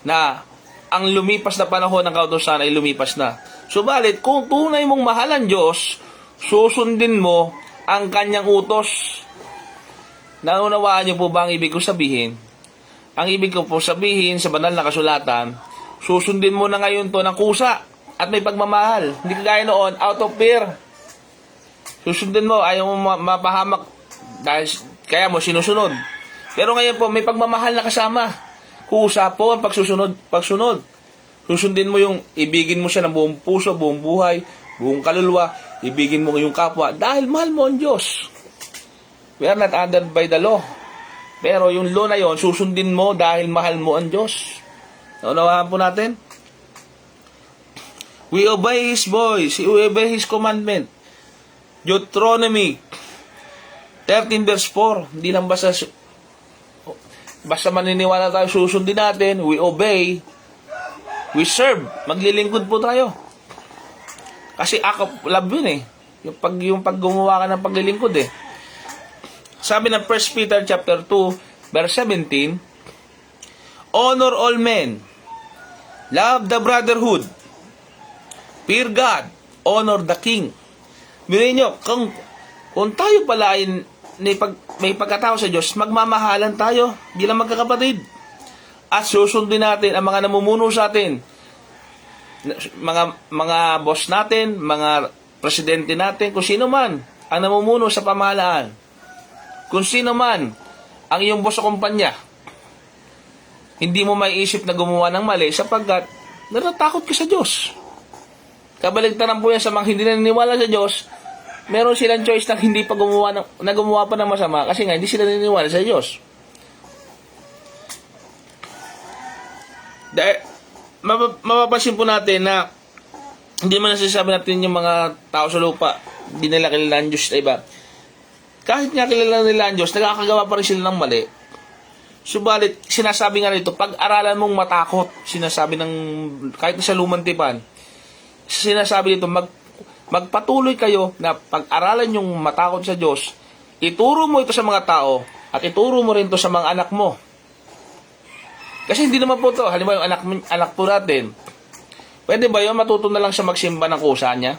na ang lumipas na panahon ng kautusan ay lumipas na. Subalit, kung tunay mong mahal ang Diyos, susundin mo ang Kanyang utos. Naunawaan niyo po ba ang ibig ko sabihin? Ang ibig ko po sabihin sa banal na kasulatan, susundin mo na ngayon to ng kusa at may pagmamahal. Hindi kagaya noon, out of fear. Susundin mo, ayaw mo mapahamak dahil kaya mo sinusunod. Pero ngayon po, may pagmamahal na kasama. Kusa po ang pagsunod. Susundin mo yung ibigin mo siya ng buong puso, buong buhay, buong kaluluwa. Ibigin mo yung kapwa dahil mahal mo ang Diyos. We are not under by the law. Pero yung law na yon, susundin mo dahil mahal mo ang Diyos. Naunawahan po natin? We obey His voice. We obey His commandment. Deuteronomy 13 verse 4. Hindi lang basta maniniwala tayo, susundin natin. We obey. We serve. Maglilingkod po tayo. Kasi act of love yun eh. Yung pag gumawa ka ng paglilingkod eh. Sabi ng 1 Peter chapter 2, verse 17, honor all men, love the brotherhood, fear God, honor the king. Bilhin nyo, kung tayo pala ay may pagkatao sa Diyos, magmamahalan tayo bilang magkakapatid. At susundin natin ang mga namumuno sa atin, mga boss natin, mga presidente natin, kung sino man ang namumuno sa pamahalaan. Kung sino man ang iyong boss sa kumpanya, hindi mo maiisip na gumawa ng mali sapagkat natatakot ka sa Diyos. Kabaligtaran po yan sa mga hindi naniniwala sa Diyos, meron silang choice na hindi pa gumawa pa ng masama kasi nga hindi sila naniniwala sa Diyos. Mapapansin po natin na hindi man nasasabi natin yung mga tao sa lupa, hindi nila kilala ang Diyos na iba. Kahit nga kilala nila ang Diyos, nagkakagawa pa rin sila ng mali. Subalit, sinasabi nga rito, pag-aralan mong matakot, sinasabi ng, kahit sa lumang tipan, sinasabi dito, magpatuloy kayo na pag-aralan yung matakot sa Diyos, ituro mo ito sa mga tao, at ituro mo rin ito sa mga anak mo. Kasi hindi naman po ito, halimbawa yung anak po natin, pwede ba yun, matuto na lang siya magsimba ng kusa niya?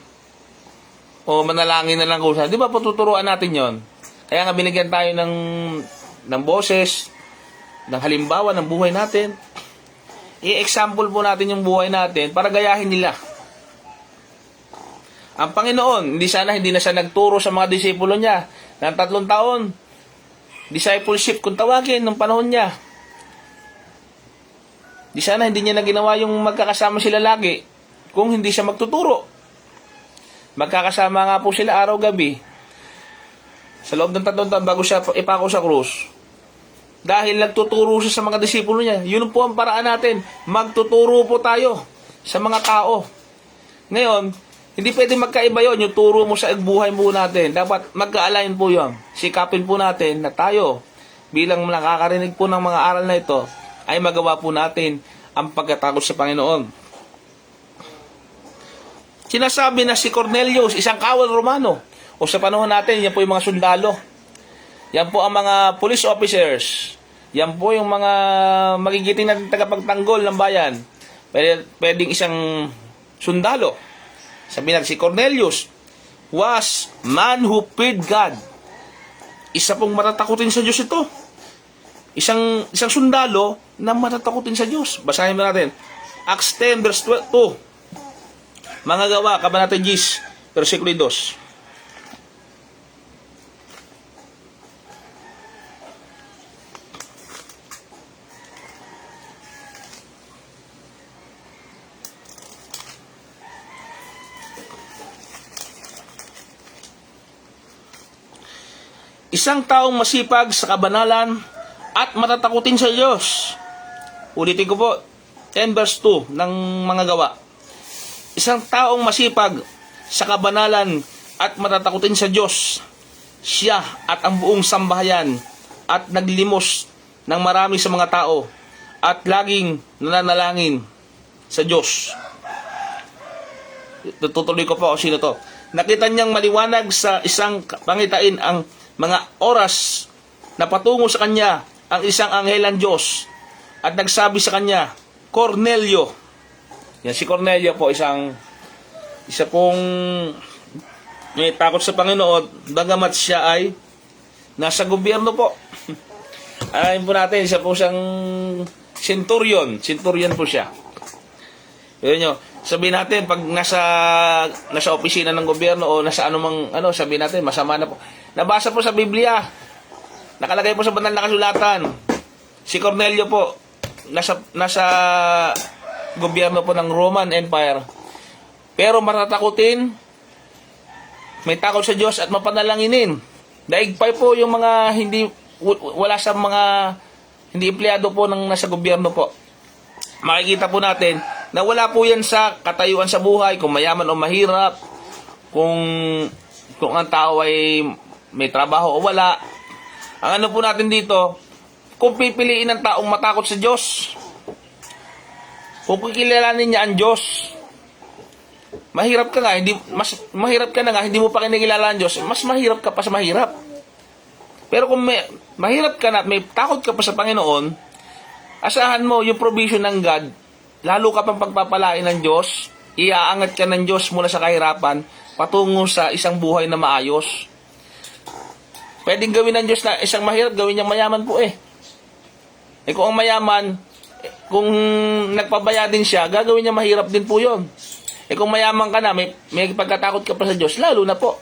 O manalangin na lang kusa? Di ba po tuturuan natin yon? Kaya nga binigyan tayo ng boses, ng halimbawa ng buhay natin. I-example po natin yung buhay natin para gayahin nila. Ang Panginoon, hindi na siya nagturo sa mga disipulo niya ng 3 taon. Discipleship kung tawagin ng panahon niya. Hindi niya na ginawa yung magkakasama sila lagi kung hindi siya magtuturo. Magkakasama nga po sila araw-gabi sa loob ng 3 taon bago siya ipako sa krus. Dahil nagtuturo siya sa mga disipulo niya. Yun po ang paraan natin. Magtuturo po tayo sa mga tao. Ngayon, hindi pwede magkaiba yun. Yung turo mo sa buhay mo natin. Dapat magka-align po yun. Sikapin po natin na tayo, bilang nakakarinig po ng mga aral na ito, ay magawa po natin ang pagkatakot sa Panginoon. Sinasabi na si Cornelius, isang kawal Romano, o sa panahon natin, yan po yung mga sundalo. Yan po ang mga police officers. Yan po yung mga magigiting na tagapagtanggol ng bayan. Pwedeng isang sundalo. Sabi natin, si Cornelius was man who feared God. Isa pong matatakutin sa Diyos ito. Isang sundalo na matatakutin sa Diyos. Basahin mo natin. Acts 10 verse 2. Mga Gawa, Kabanata 10, versikulo 2. Isang taong masipag sa kabanalan at matatakutin sa Diyos. Ulitin ko po, 10 verse 2 ng Mga Gawa. Isang taong masipag sa kabanalan at matatakutin sa Diyos. Siya at ang buong sambahayan at naglimos ng marami sa mga tao at laging nananalangin sa Diyos. Tutuloy ko po kung sino to. Nakita niyang maliwanag sa isang pangitain ang mga oras na patungo sa kanya ang isang anghel ng Diyos at nagsabi sa kanya, Cornelio. Yan si Cornelio po, isa pong may takot sa Panginoon, bagamat siya ay nasa gobyerno po. Alam po natin, isa po siyang centurion po siya. Yun nyo, sabihin natin, pag nasa opisina ng gobyerno o nasa anumang, sabihin natin, masama na po. Nabasa po sa Biblia, nakalagay po sa banal na kasulatan, si Cornelio po, nasa gobyerno po ng Roman Empire. Pero matatakutin, may takot sa Diyos at mapanalanginin. Daigpay po yung mga wala sa mga hindi empleyado po ng nasa gobyerno po. Makikita po natin na wala po yan sa katayuan sa buhay, kung mayaman o mahirap, kung ang tao ay may trabaho o wala. Ang ano po natin dito, kung pipiliin ng taong matakot sa Diyos, kung kikilalanin niya ang Diyos, mahirap ka nga, mahirap ka na nga, hindi mo pa kinikilala ang Diyos, mas mahirap ka pa sa mahirap. Pero kung mahirap ka na at may takot ka pa sa Panginoon, asahan mo yung provision ng God, lalo ka pang pagpapalain ng Diyos, iaangat ka ng Diyos mula sa kahirapan, patungo sa isang buhay na maayos. Pwedeng gawin ng Diyos na isang mahirap, gawin niyang mayaman po eh. Kung ang mayaman, kung nagpabaya din siya, gagawin niya mahirap din po yon. Kung mayaman ka na, may pagkatakot ka pa sa Diyos, lalo na po.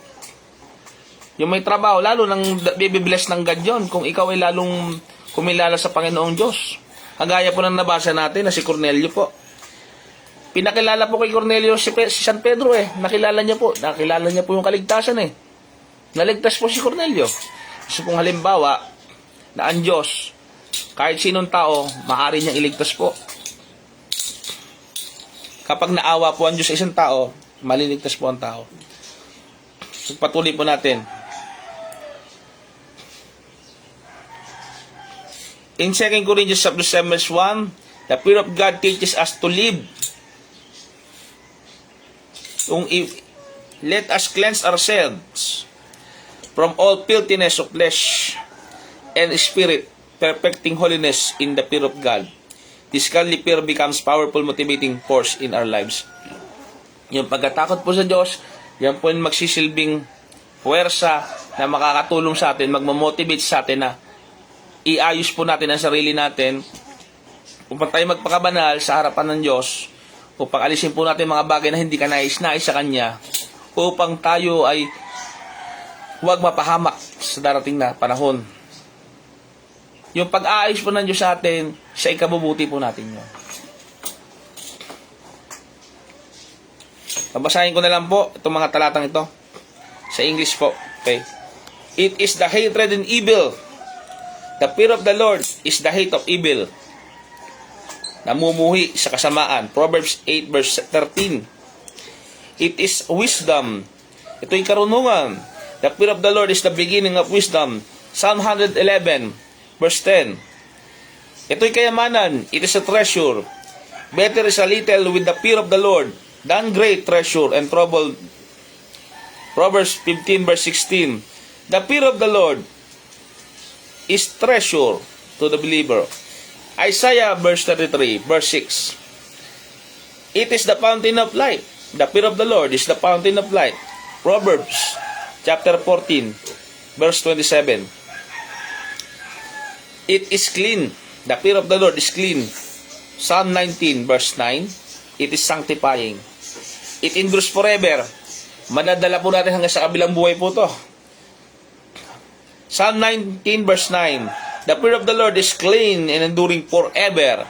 Yung may trabaho, lalo nang bibibless ng God yun, kung ikaw ay lalong kumilala sa Panginoong Diyos. Kagaya po nang nabasa natin na si Cornelio po. Pinakilala po kay Cornelio si San Pedro eh. Nakilala niya po yung kaligtasan eh. Naligtas po si Cornelio. So kung halimbawa, na ang Diyos, kahit sinong tao, maaari niyang iligtas po. Kapag naawa po ang Diyos sa isang tao, maliligtas po ang tao. So, patuloy po natin. In 2 Corinthians chapter 7 verse 1, the fear of God teaches us to live. Let us cleanse ourselves from all filthiness of flesh and spirit, perfecting holiness in the fear of God. This godly fear becomes powerful motivating force in our lives. Yung pagkatakot po sa Diyos, yan po yung magsisilbing puwersa na makakatulong sa atin, magmamotivate sa atin na iayos po natin ang sarili natin upang tayo magpakabanal sa harapan ng Diyos, upang alisin po natin mga bagay na hindi ka nais-nais sa Kanya, upang tayo ay huwag mapahamak sa darating na panahon. Yung pag-aayos po ng Diyos sa atin, sa ikabubuti po natin yun. Babasahin ko na lang po itong mga talatang ito. Sa English po. Okay. It is the hatred and evil. The fear of the Lord is the hate of evil. Namumuhi sa kasamaan. Proverbs 8 verse 13. It is wisdom. Ito'y karunungan. The fear of the Lord is the beginning of wisdom. Psalm 111 verse 10. Ito'y kayamanan. It is a treasure. Better is a little with the fear of the Lord than great treasure and trouble. Proverbs 15 verse 16. The fear of the Lord is treasure to the believer. Isaiah verse 33 verse 6. It is the fountain of life. The fear of the Lord is the fountain of life. Proverbs chapter 14 verse 27. It is clean. The fear of the Lord is clean. Psalm 19 verse 9. It is sanctifying. It endures forever. Madadala po natin hanggang sa kabilang buhay po to. Psalm 19 verse 9. The fear of the Lord is clean and enduring forever.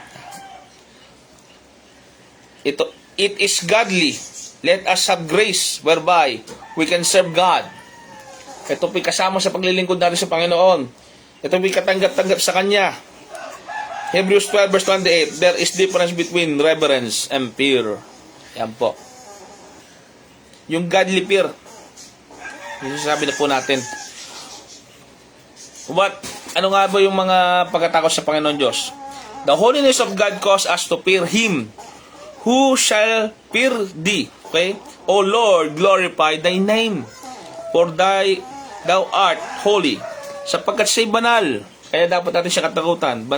It is godly. Let us have grace whereby we can serve God. Ito po'y kasama sa paglilingkod natin sa Panginoon. Ito po'y katanggap-tanggap sa Kanya. Hebrews 12 verse 28. There is difference between reverence and fear. Yan po. Yung godly fear. Yung sasabi na po natin. Ano nga ba yung mga pagkatakot sa Panginoon Diyos? The holiness of God causes us to fear Him. Who shall fear Thee? Okay? O Lord, glorify Thy name. For Thou art holy. Sapagkat siya'y banal. Kaya dapat natin siya katakutan.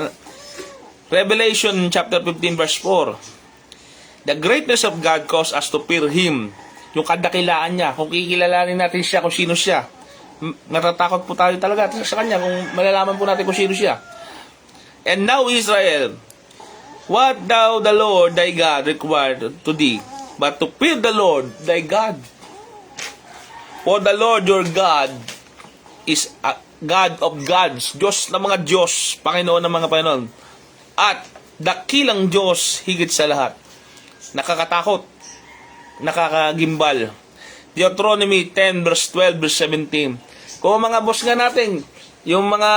Revelation chapter 15 verse 4. The greatness of God causes us to fear Him. Yung kadakilaan niya. Kung kikilalanin natin siya kung sino siya. Natatakot po tayo talaga sa Kanya kung malalaman po natin kung sino siya. And now Israel, what thou the Lord thy God required to thee, but to fear the Lord thy God. For the Lord your God is a God of gods, Diyos ng mga Diyos, Panginoon ng mga Panginoon, at dakilang Diyos higit sa lahat. Nakakatakot, nakakagimbal. Deuteronomy 10 verse 12 verse 17. Kung mga boss nga natin, yung mga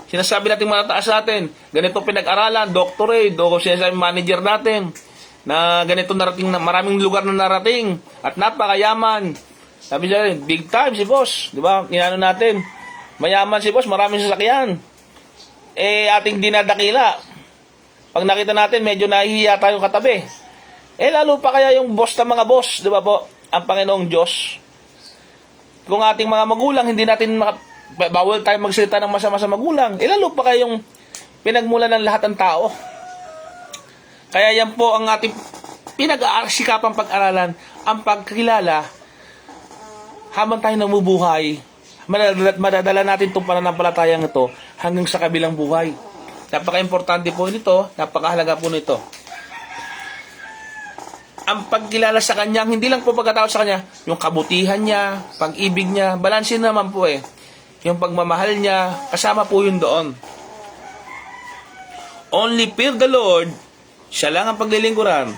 sinasabi natin mga taas natin, ganito pinag-aralan, doctorate, o sinasabi manager natin, na ganito narating, na maraming lugar na narating, at napakayaman. Sabi siya rin, big time si boss, di ba? Inano natin, mayaman si boss, maraming sasakyan. Ating dinadakila. Pag nakita natin, medyo nahihiya tayong katabi. Lalo pa kaya yung boss ng mga boss, di ba po? Ang Panginoong Diyos. Kung ating mga magulang, hindi natin bawal tayo magsalita ng masama sa magulang. Lalo pa kaya yung pinagmula ng lahat ng tao. Kaya yan po ang ating pinag-aasikapang pag-aralan, ang pagkilala habang tayo namubuhay. Madadala natin itong pananampalatayang ito hanggang sa kabilang buhay. Napaka-importante po nito, napakahalaga po nito. Ang pagkilala sa Kanya, hindi lang po pagkatao sa Kanya, yung kabutihan niya, pag-ibig niya, balansin naman po yung pagmamahal niya, kasama po yun doon. Only fear the Lord, siya lang ang paglilingkuran,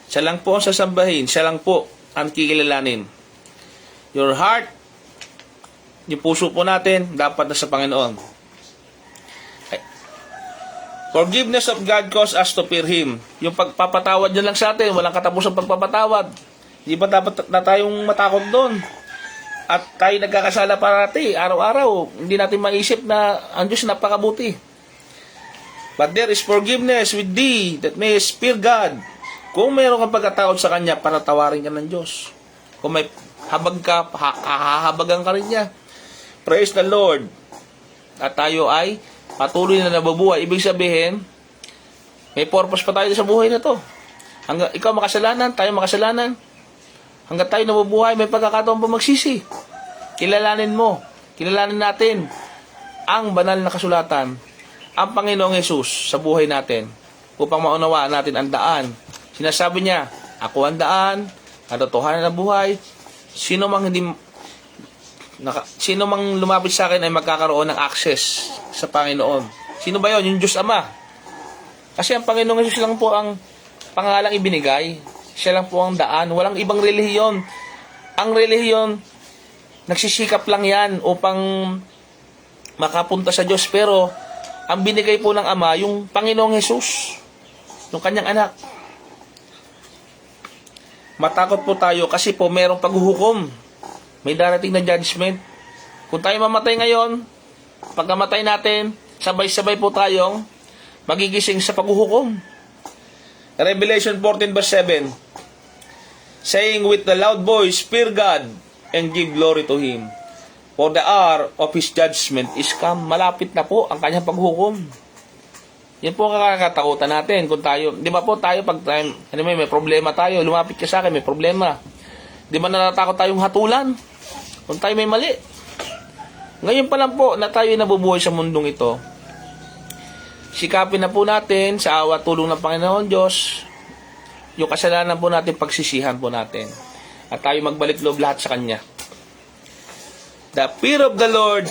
siya lang po ang sasambahin, siya lang po ang kikilalanin. Your heart, yung puso po natin, dapat na sa Panginoon. Forgiveness of God causes us to fear Him. Yung pagpapatawad niya lang sa atin, walang katapusang pagpapatawad. Hindi ba dapat na tayong matakot doon? At tayo nagkakasala parati, araw-araw. Hindi natin maisip na ang Diyos napakabuti. But there is forgiveness with thee that mayest fear God. Kung mayroon kang pagkatakot sa Kanya, panatawarin ka ng Diyos. Kung may habag ka, hahabagan ka rin niya. Praise the Lord. At tayo ay patuloy na nabubuhay. Ibig sabihin, may purpose pa tayo sa buhay na to. Hanggang ikaw makasalanan, tayo makasalanan. Hanggang tayo nabubuhay, may pagkakataon pa magsisi. Kilalanin mo, kilalanin natin ang banal na kasulatan, ang Panginoong Hesus sa buhay natin upang maunawaan natin ang daan. Sinasabi niya, ako ang daan, katotohanan ng buhay. Sino mang lumapit sa akin ay magkakaroon ng access sa Panginoon. Sino ba yon? Yung Diyos Ama. Kasi ang Panginoong Hesus lang po ang pangalang ibinigay. Siya lang po ang daan. Walang ibang relihiyon. Ang relihiyon, nagsisikap lang yan upang makapunta sa Diyos. Pero, ang binigay po ng Ama, yung Panginoong Hesus, yung kanyang anak. Matakot po tayo kasi po merong paghuhukom. May darating na judgment. Kung tayo mamatay ngayon, pagkamatay natin, sabay-sabay po tayong magigising sa paghuhukom. Revelation 14 verse 7, saying with the loud voice, fear God and give glory to Him. For the hour of His judgment is come. Malapit na po ang kanyang paghukom. Yan po ang kakatakutan natin. Kung tayo, di ba po tayo, pag tayo, may problema tayo, lumapit ka sa akin, may problema. Di ba natatakot tayong hatulan? Kung tayo may mali. Ngayon pa lang po na tayo nabubuhay sa mundong ito, sikapin na po natin sa awa tulong ng Panginoon Diyos, yung kasalanan po natin, pagsisihan po natin. At tayo magbalik loob lahat sa Kanya. The fear of the Lord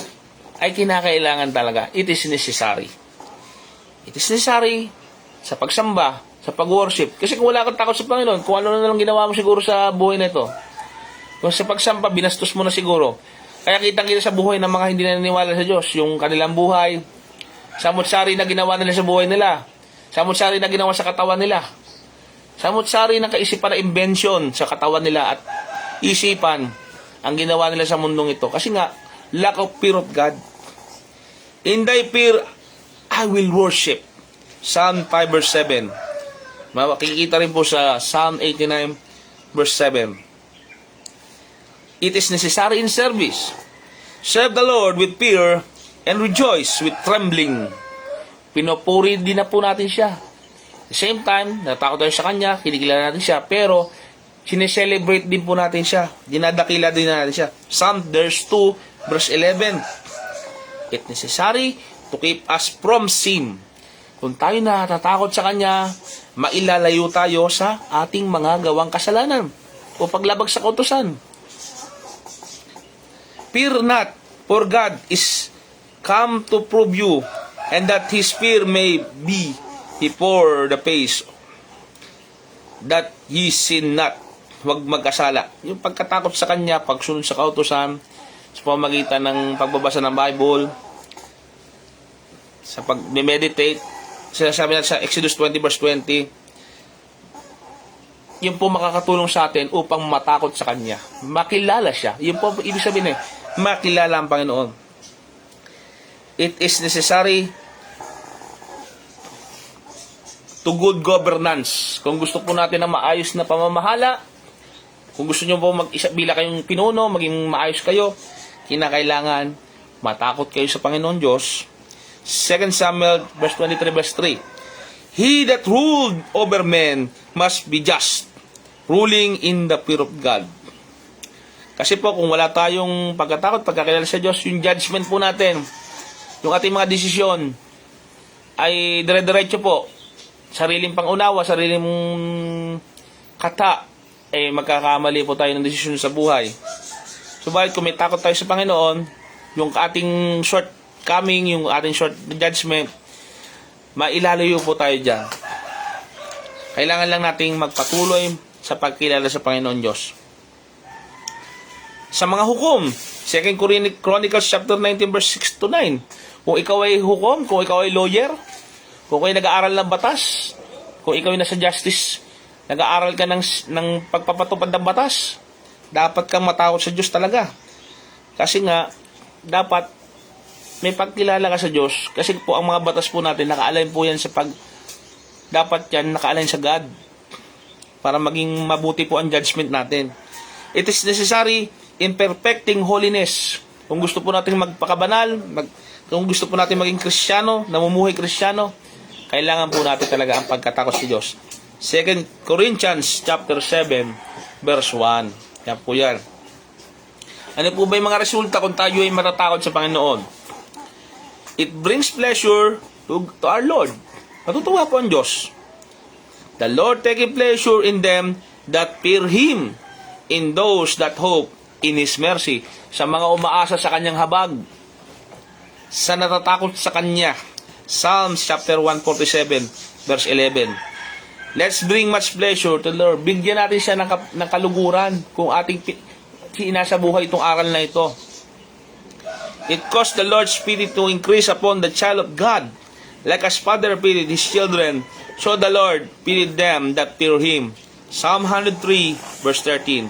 ay kinakailangan talaga. It is necessary. It is necessary sa pagsamba, sa pag-worship. Kasi kung wala kang takot sa Panginoon, kung ano na lang ginawa mo siguro sa buhay na ito. Kung sa pagsamba, binastos mo na siguro. Kaya kitang-kita sa buhay ng mga hindi naniniwala sa Diyos, yung kanilang buhay, samot-sari na ginawa nila sa buhay nila, samot-sari na ginawa sa katawan nila, samot-sari na kaisipan na invention sa katawan nila at isipan ang ginawa nila sa mundong ito. Kasi nga, lack of fear of God. In thy fear, I will worship. Psalm 5 verse 7. Makikita rin po sa Psalm 89 verse 7. It is necessary in service. Serve the Lord with fear and rejoice with trembling. Pinupuri din na po natin siya. At the same time, natakot tayo sa Kanya, kinikilala natin siya, pero sineselebrate din po natin siya. Dinadakila din natin siya. Psalm verse 2 verse 11. It necessary to keep us from sin. Kung tayo natatakot sa Kanya, mailalayo tayo sa ating mga gawang kasalanan o paglabag sa kautusan. Fear not, for God is come to prove you, and that His fear may be before the face, that ye sin not. Huwag magkasala. Yung pagkatakot sa Kanya, pagsunod sa kautusan, sa pamamagitan ng pagbabasa ng Bible, sa pag-meditate, sinasabi natin sa Exodus 20 verse 20, yun po makakatulong sa atin upang matakot sa Kanya. Makilala siya. Yun po ibig sabihin makilala ang Panginoon. It is necessary to good governance. Kung gusto po natin na maayos na pamamahala, kung gusto nyo po bila kayong pinuno, maging maayos kayo, kinakailangan matakot kayo sa Panginoon Diyos. 2 Samuel verse 23 verse 3. He that ruled over men must be just, ruling in the fear of God. Kasi po kung wala tayong pagkatakot, pagkakilala sa Diyos, yung judgment po natin, yung ating mga desisyon ay dire-diretso po, sariling pangunawa, sariling kata, magkakamali po tayo ng desisyon sa buhay. Subalit kung may takot tayo sa Panginoon, yung ating shortcoming, yung ating short judgment, mailalayo po tayo dyan. Kailangan lang nating magpatuloy sa pagkilala sa Panginoon Diyos. Sa mga hukom, 2 Chronicles chapter 19 verse 6 to 9. Kung ikaw ay hukom, kung ikaw ay lawyer, kung ikaw ay nag-aaral ng batas, kung ikaw ay nasa justice, nag-aaral ka ng pagpapatupad ng batas, dapat kang matakot sa Diyos talaga. Kasi nga, dapat may pagkilala ka sa Diyos, kasi po ang mga batas po natin, naka-align po yan dapat yan naka-align sa God para maging mabuti po ang judgment natin. It is necessary in perfecting holiness. Kung gusto po natin magpakabanal, kung gusto po natin maging Kristiyano, namumuhay Kristiyano, kailangan po natin talaga ang pagkatakot sa Diyos. 2 Corinthians chapter 7 verse 1. Yan po yan. Ano po ba yung mga resulta kung tayo ay matatakot sa Panginoon? It brings pleasure to our Lord. Natutuwa po ang Diyos. The Lord taketh pleasure in them that fear Him, in those that hope in His mercy. Sa mga umaasa sa Kanyang habag, sa natatakot sa Kanya. Psalms chapter 147 verse 11. Let's bring much pleasure to the Lord. Bigyan natin siya ng kaluguran kung ating inasa buhay itong aral na ito. It caused the Lord's Spirit to increase upon the child of God. Like as Father pitied His children, so the Lord pitied them that fear Him. Psalm 103 verse 13.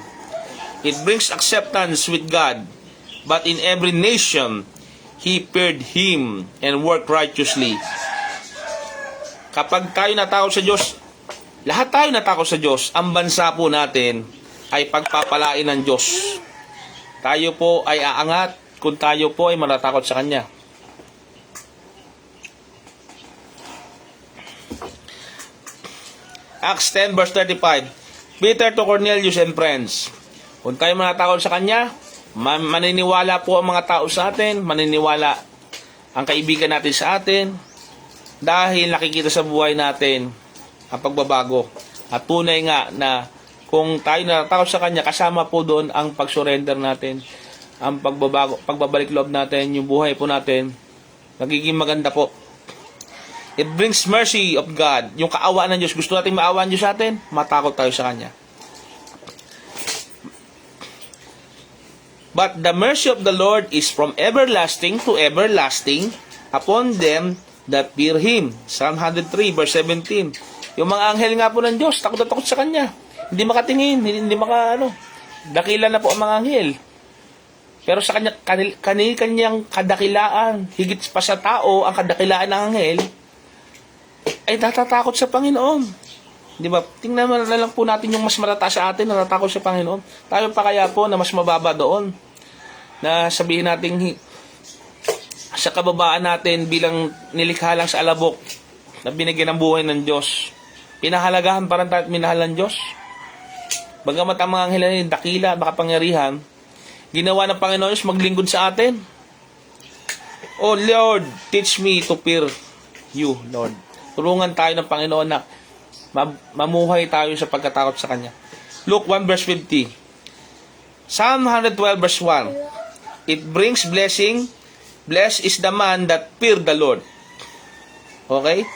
It brings acceptance with God, but in every nation, He feared Him and worked righteously. Kapag tayo natakot sa Diyos, lahat tayo natakot sa Diyos, ang bansa po natin ay pagpapalain ng Diyos. Tayo po ay aangat kung tayo po ay matatakot sa Kanya. Acts 10 verse 35. Peter to Cornelius and friends. Kung tayo matatakot sa Kanya, maniniwala po ang mga tao sa atin, maniniwala ang kaibigan natin sa atin, dahil nakikita sa buhay natin ang pagbabago. At tunay nga na kung tayo natatakot sa Kanya, kasama po doon ang pag-surrender natin, ang pagbabago, pagbabalik loob natin, yung buhay po natin, nagiging maganda po. It brings mercy of God, yung kaawaan ng Diyos. Gusto natin maawaan Diyos sa atin, matakot tayo sa Kanya. But the mercy of the Lord is from everlasting to everlasting upon them that fear Him. Psalm 103 verse 17. Yung mga anghel nga po ng Diyos, takot na takot sa Kanya. Hindi makatingin, hindi dakila na po ang mga anghel. Pero sa kanyang kadakilaan, higit pa sa tao, ang kadakilaan ng anghel, ay natatakot sa Panginoon. Di ba? Tingnan na lang po natin yung mas matataas sa atin, natatakot sa Panginoon. Tayo pa kaya po na mas mababa doon. Na sabihin natin, sa kababaan natin bilang nilikha lang sa alabok, na binigyan ng buhay ng Diyos. Pinahalagahan pa rin tayo at minahal ng Diyos. Bagamat ang mga anghel ay dakila, makapangyarihan, ginawa ng Panginoon is maglingkod sa atin. Oh Lord, teach me to fear you, Lord. Tulungan tayo ng Panginoon na mamuhay tayo sa pagkatakot sa Kanya. Luke 1 verse 50. Psalm 112 verse 1. It brings blessing. Blessed is the man that fear the Lord. Okay?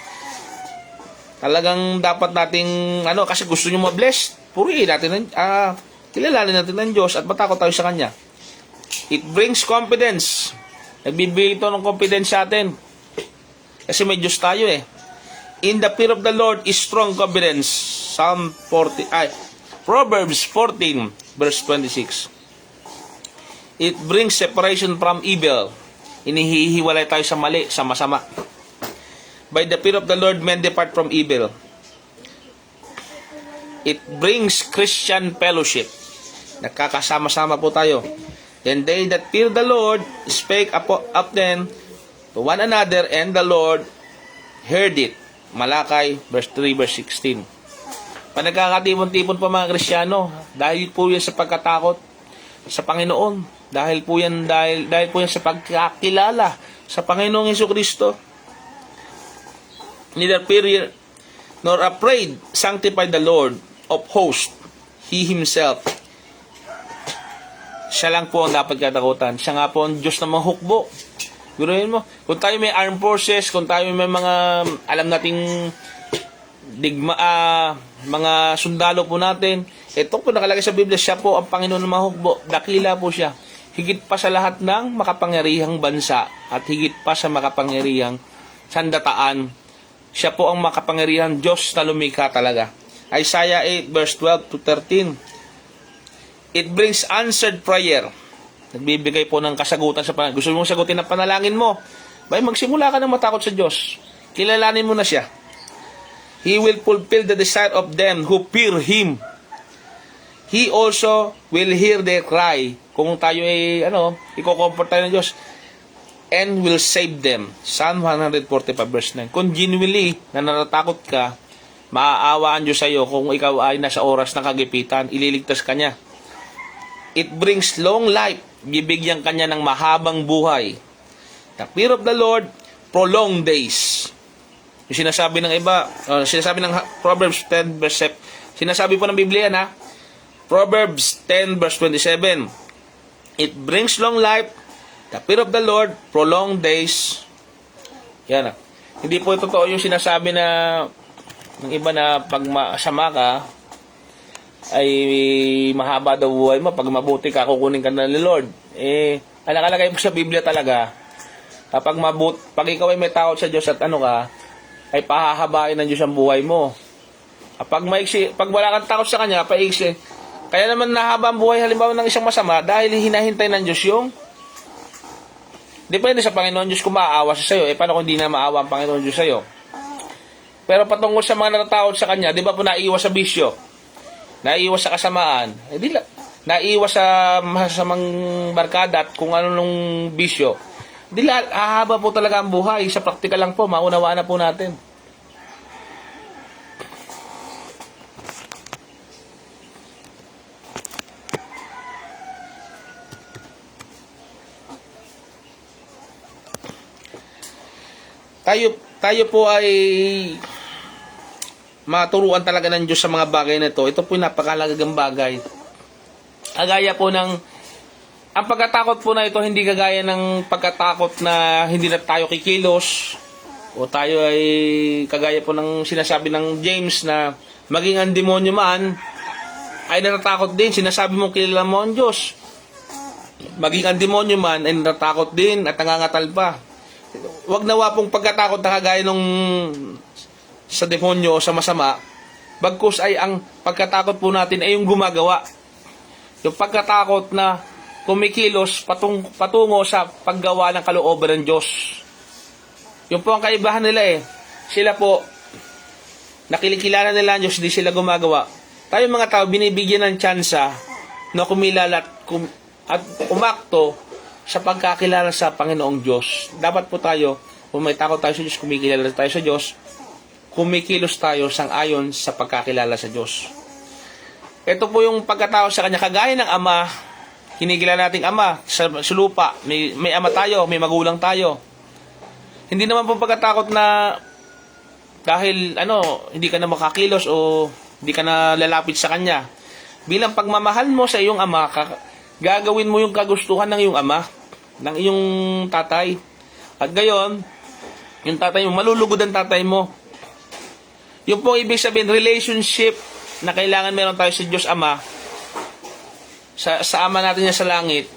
Talagang dapat nating kasi gusto nyo ma-bless, purihin natin, kilalanin natin ng Diyos at matakot tayo sa Kanya. It brings confidence. Nagbibigay ito ng confidence sa atin. Kasi may Diyos tayo eh. In the fear of the Lord is strong confidence. Proverbs 14 verse 26. It brings separation from evil. Inihihiwalay tayo sa mali, sa masama. By the fear of the Lord, men depart from evil. It brings Christian fellowship. Nagkakasama-sama po tayo. Then they that fear the Lord spake up them to one another, and the Lord heard it. Malakay, verse 3, verse 16. Panagkakatipon-tipon pa mga Kristiyano, dahil po yan sa pagkatakot sa Panginoon. Dahil po yan sa pagkakilala sa Panginoong Jesucristo. Neither fear nor afraid sanctify the Lord of hosts. He Himself. Siya lang po ang dapat katakutan. Siya nga po ang Diyos na mahukbo. Guruhin mo, kung tayo may armed forces, kung tayo may mga alam nating mga sundalo po natin, ito po nakalagay sa Biblia, siya po ang Panginoon na mahukbo. Dakila po siya. Higit pa sa lahat ng makapangyarihang bansa at higit pa sa makapangyarihang sandataan. Siya po ang makapangyarihang Diyos na lumikha talaga. Isaiah 8 verse 12 to 13. It brings answered prayer. Nagbibigay po ng kasagutan sa panalangin. Gusto mong sagutin ang panalangin mo? Bay, magsimula ka ng matakot sa Diyos. Kilalanin mo na siya. He will fulfill the desire of them who fear Him. He also will hear their cry. Kung tayo ay, i-comfort tayo ng Diyos. And will save them. Psalm 145 verse 9. Kung genuinely na natatakot ka, maaawaan Diyos sa iyo kung ikaw ay nasa oras ng kagipitan, ililigtas ka niya. It brings long life. Bibigyan ka niya ng mahabang buhay. The fear of the Lord, prolonged days. Yung sinasabi ng iba, sinasabi ng Proverbs 10 verse 7. Sinasabi po ng Biblia na, Proverbs 10 verse 27. It brings long life. The fear of the Lord, prolonged days. Yan. Hindi po totoo yung sinasabi na ng iba na pag masama ka, ay mahaba daw buhay mo. Pag mabuti ka, kukunin ka na ni Lord. Ang nakalagay mo sa Biblia talaga, pag ikaw ay may takot sa Diyos at ay pahahabain ng Diyos ang buhay mo. Pag wala kang takot sa Kanya, paiksi. Kaya naman nahaba ang buhay halimbawa ng isang masama dahil hinahintay ng Diyos yung depende sa Panginoon Diyos kung maaawa siya sa'yo. Paano kung hindi na maawa ang Panginoon Diyos sa'yo? Pero patungkol sa mga natatakot sa Kanya, di ba po naiiwas sa bisyo? Naiiwas sa kasamaan? Naiiwas sa masasamang barkada at kung ano nung bisyo. Hahaba po talaga ang buhay. Sa praktikal lang po, maunawaan na po natin. Tayo po ay maturuan talaga ng Diyos sa mga bagay na ito. Ito po yung napakalagang bagay. Agaya po ng ang pagkatakot po na ito hindi kagaya ng pagkatakot na hindi na tayo kikilos o tayo ay kagaya po ng sinasabi ng James na maging ang demonyo man ay natatakot din. Sinasabi mong kilala mo ang Diyos. Maging ang demonyo man ay natatakot din at nangangatal pa. Wag nawa pong pagkatakot na kagaya nung sa demonyo o sa masama. Bagkus ay ang pagkatakot po natin ay yung gumagawa. Yung pagkatakot na kumikilos patungo sa paggawa ng kalooban ng Diyos. Yung po ang kaibahan nila Sila po, nakilikilala nila ang Diyos, hindi sila gumagawa. Tayo mga tao, binibigyan ng tsansa na kumilala at umakto sa pagkakilala sa Panginoong Diyos. Dapat po tayo, kung may takot tayo sa Diyos, kumikilala tayo sa Diyos, kumikilos tayo sang-ayon sa pagkakilala sa Diyos. Ito po yung pagkatao sa Kanya, kagaya ng Ama, kinikilala nating Ama sa lupa, may ama tayo, may magulang tayo. Hindi naman po pagkatakot na dahil hindi ka na makakilos o hindi ka na lalapit sa Kanya. Bilang pagmamahal mo sa iyong Ama, gagawin mo yung kagustuhan ng iyong ama, ng iyong tatay. At gayon, yung tatay mo, malulugod ang tatay mo. Yung pong ibig sabihin, relationship na kailangan meron tayo sa Diyos Ama, sa Ama natin niya sa langit,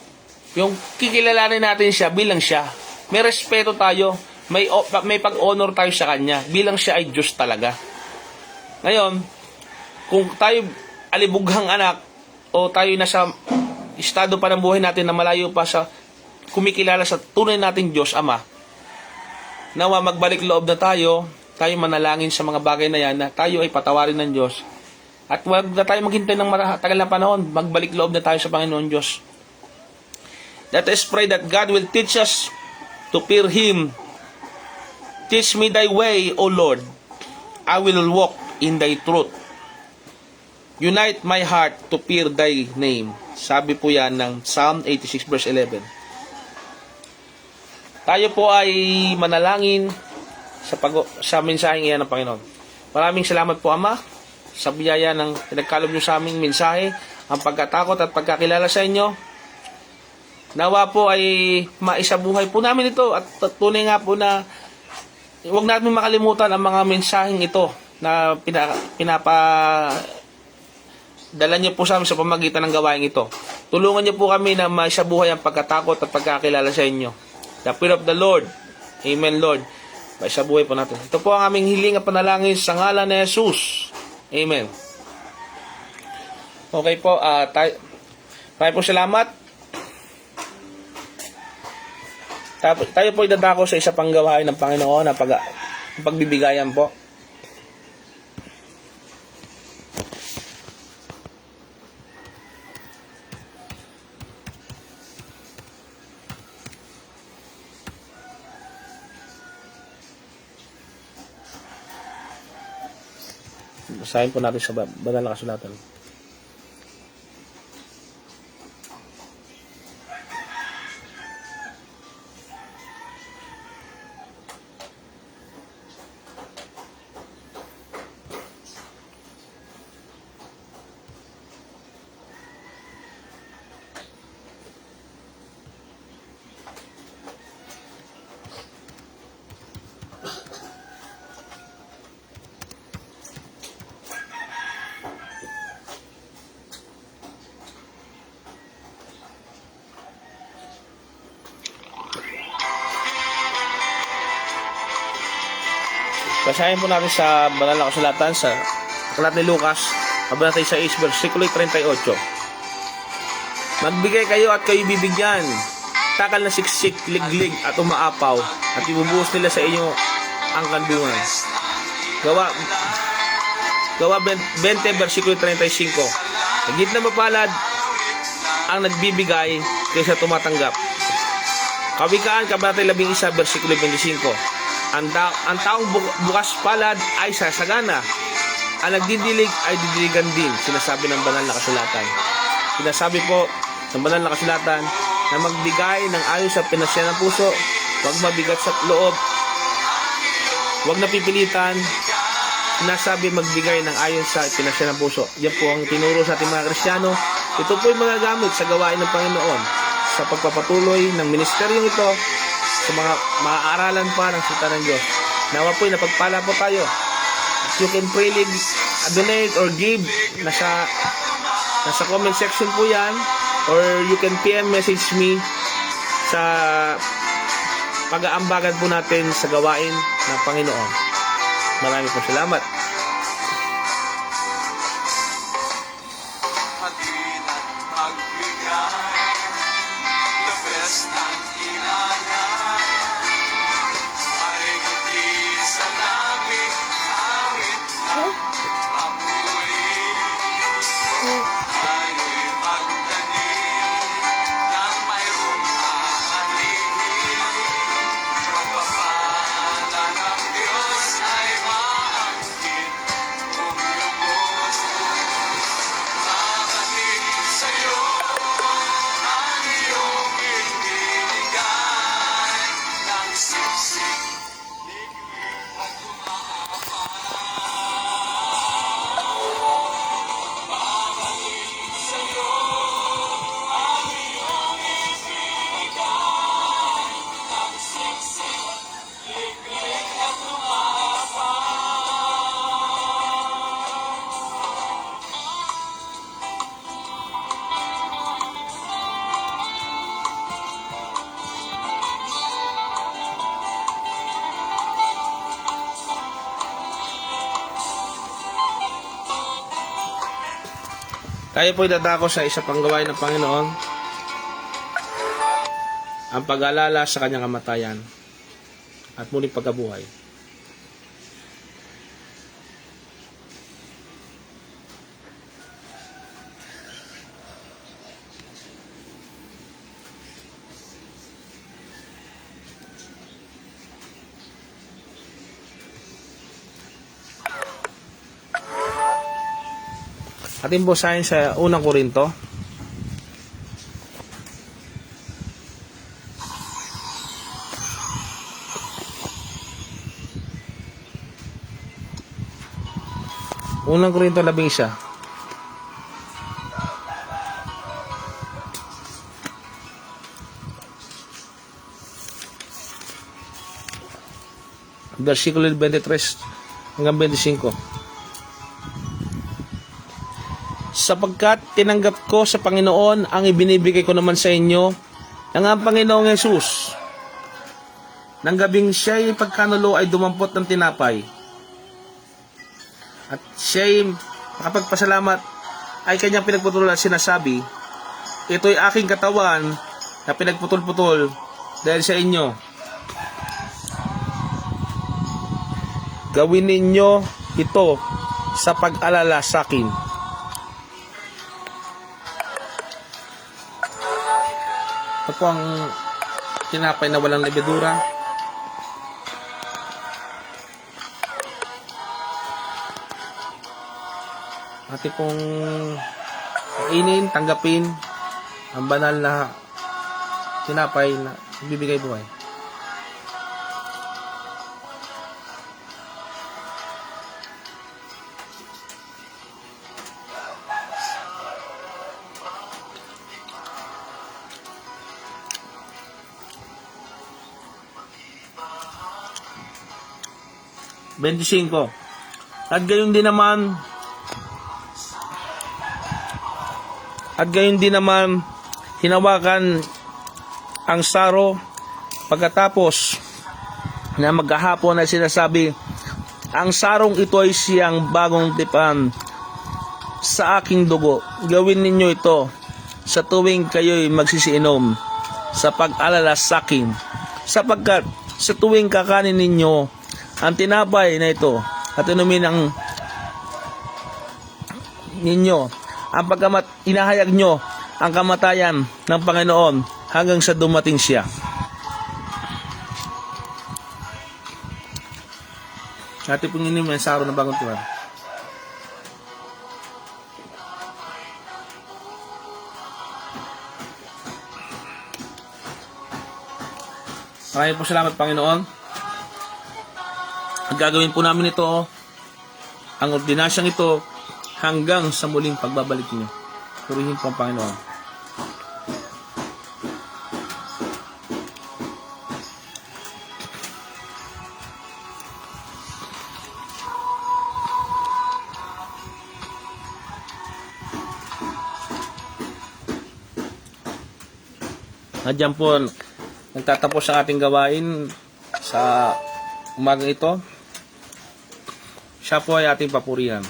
yung kikilalanin natin siya bilang siya. May respeto tayo, may pag-honor tayo sa Kanya, bilang siya ay Diyos talaga. Ngayon, kung tayo alibughang anak, o tayo nasa estado pa ng buhay natin na malayo pa sa kumikilala sa tunay nating Diyos Ama, nawa magbalik loob na tayo manalangin sa mga bagay na yan na tayo ay patawarin ng Diyos. At huwag na tayo maghintay ng matagal na panahon, magbalik loob na tayo sa Panginoon Diyos. Let us pray that God will teach us to fear Him. Teach me thy way, O Lord. I will walk in thy truth. Unite my heart to fear thy name. Sabi po yan ng Psalm 86 verse 11. Tayo po ay manalangin sa mensaheng iyan ng Panginoon. Maraming salamat po, Ama, sa biyaya ng pinagkalob nyo sa aming mensahe, ang pagkatakot at pagkakilala sa inyo. Nawa po ay maisabuhay po namin ito at tunay nga po na huwag natin makalimutan ang mga mensaheng ito na dala niyo po sa amin sa pamagitan ng gawain ito. Tulungan niyo po kami na maisabuhay ang pagkatakot at pagkakilala sa inyo. The fear of the Lord. Amen, Lord. Maisabuhay po natin. Ito po ang aming hiling at panalangin sa ngalan ni Jesus. Amen. Okay po, maraming po salamat. Tayo po idadako sa isa pang gawain ng Panginoon na pagbibigayan po. Basahin po natin sa banal na kasulatan. Basahin po natin sa banal na kasulatan sa aklat ni Lucas, kabanata 6, versikulo 38. Magbigay kayo at kayo bibigyan, takal na siksik, liglig at umaapaw, at ibubuhos nila sa inyo ang kandungan. Gawa 20, versikulo 35. Higit na mapalad ang nagbibigay kaysa tumatanggap. Kawikaan, kabanata 11, versikulo 25. Ang taong bukas palad ay sasagana. Ang nagdidilig ay didiligan din, sinasabi ng banal na kasulatan. Sinasabi po ng banal na kasulatan na magbigay ng ayon sa pinasya ng puso, huwag mabigat sa loob, huwag napipilitan. Sinasabi magbigay ng ayon sa pinasya ng puso. Yan po ang tinuro sa ating mga Kristiyano. Ito po ay magagamit sa gawain ng Panginoon sa pagpapatuloy ng ministeryong ito sa mga aralan pa ng salita ng Diyos. Nawa po'y napagpala po tayo. You can freely donate or give. Nasa comment section po yan. Or you can PM message me sa pag-aambagan po natin sa gawain ng Panginoon. Maraming po salamat. Tayo po'y dadako sa isa pang gawain ng Panginoon, ang pag-alala sa kanyang kamatayan at muling pagkabuhay. Ating basahin sa unang Korinto. Unang Korinto 11. Versikulo 23 hanggang 25. Sapagkat tinanggap ko sa Panginoon ang ibinibigay ko naman sa inyo ng ang Panginoong Hesus. Nang gabing siya'y pagkanulo ay dumampot ng tinapay. At siya'y makapagpasalamat ay kanyang pinagputol at sinasabi, ito'y aking katawan na pinagputol-putol. dahil sa inyo. Gawin ninyo ito sa pag-alala sa akin. Ito po ang tinapay na walang lebedura. Ati pong kainin, tanggapin ang banal na tinapay na bibigay buhay. $25. At gayon din naman hinawakan ang saro pagkatapos na maghahapon ay sinasabi, ang sarong ito ay siyang bagong tipan sa aking dugo. Gawin ninyo ito sa tuwing kayo'y magsisiinom sa pag-alala sa akin, sapagkat sa tuwing kakanin ninyo ang tinapay na ito at inumin ang ninyo ang inahayag nyo ang kamatayan ng Panginoon hanggang sa dumating siya. Ating pong inumin ang saro ng bagong tipan. Maraming po salamat, Panginoon. Ang gagawin po namin ito, ang ordinasyang ito, hanggang sa muling pagbabalik niyo. Purihin po ang Panginoon. Diyan po, nagtatapos ang ating gawain sa umagang ito. Siya po ay ating papurihan.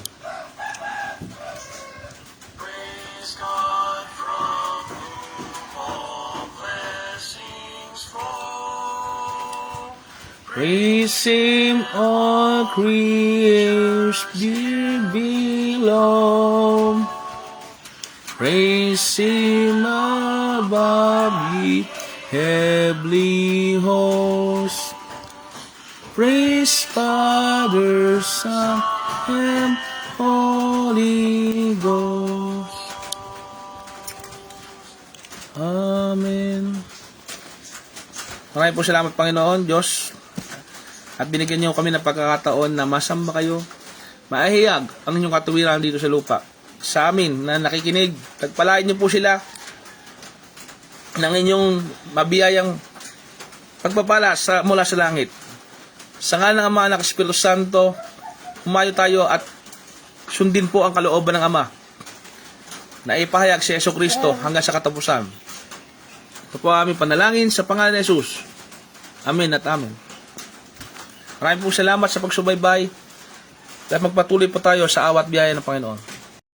Praise God from whom all blessings flow. Praise Him, all creatures below. Praise Him above the heavenly hosts. Praise Father, Son, and Holy Ghost. Amen. Maraming po salamat, Panginoon, Diyos. At binigyan niyo kami ng pagkakataon na masamba kayo. Maahiyag ang inyong katuwiran dito sa lupa. Sa amin na nakikinig, tagpalain niyo po sila ng inyong mabiyayang pagpapala mula sa langit. Sa ngalan ng Ama, ng Espiritu Santo, humayo tayo at sundin po ang kalooban ng Ama na ipahayag si Jesucristo hanggang sa katapusan. Ito po aming panalangin sa pangalan ni Jesus. Amen at amen. Maraming po salamat sa pagsubaybay at magpatuloy po tayo sa awat biyaya ng Panginoon.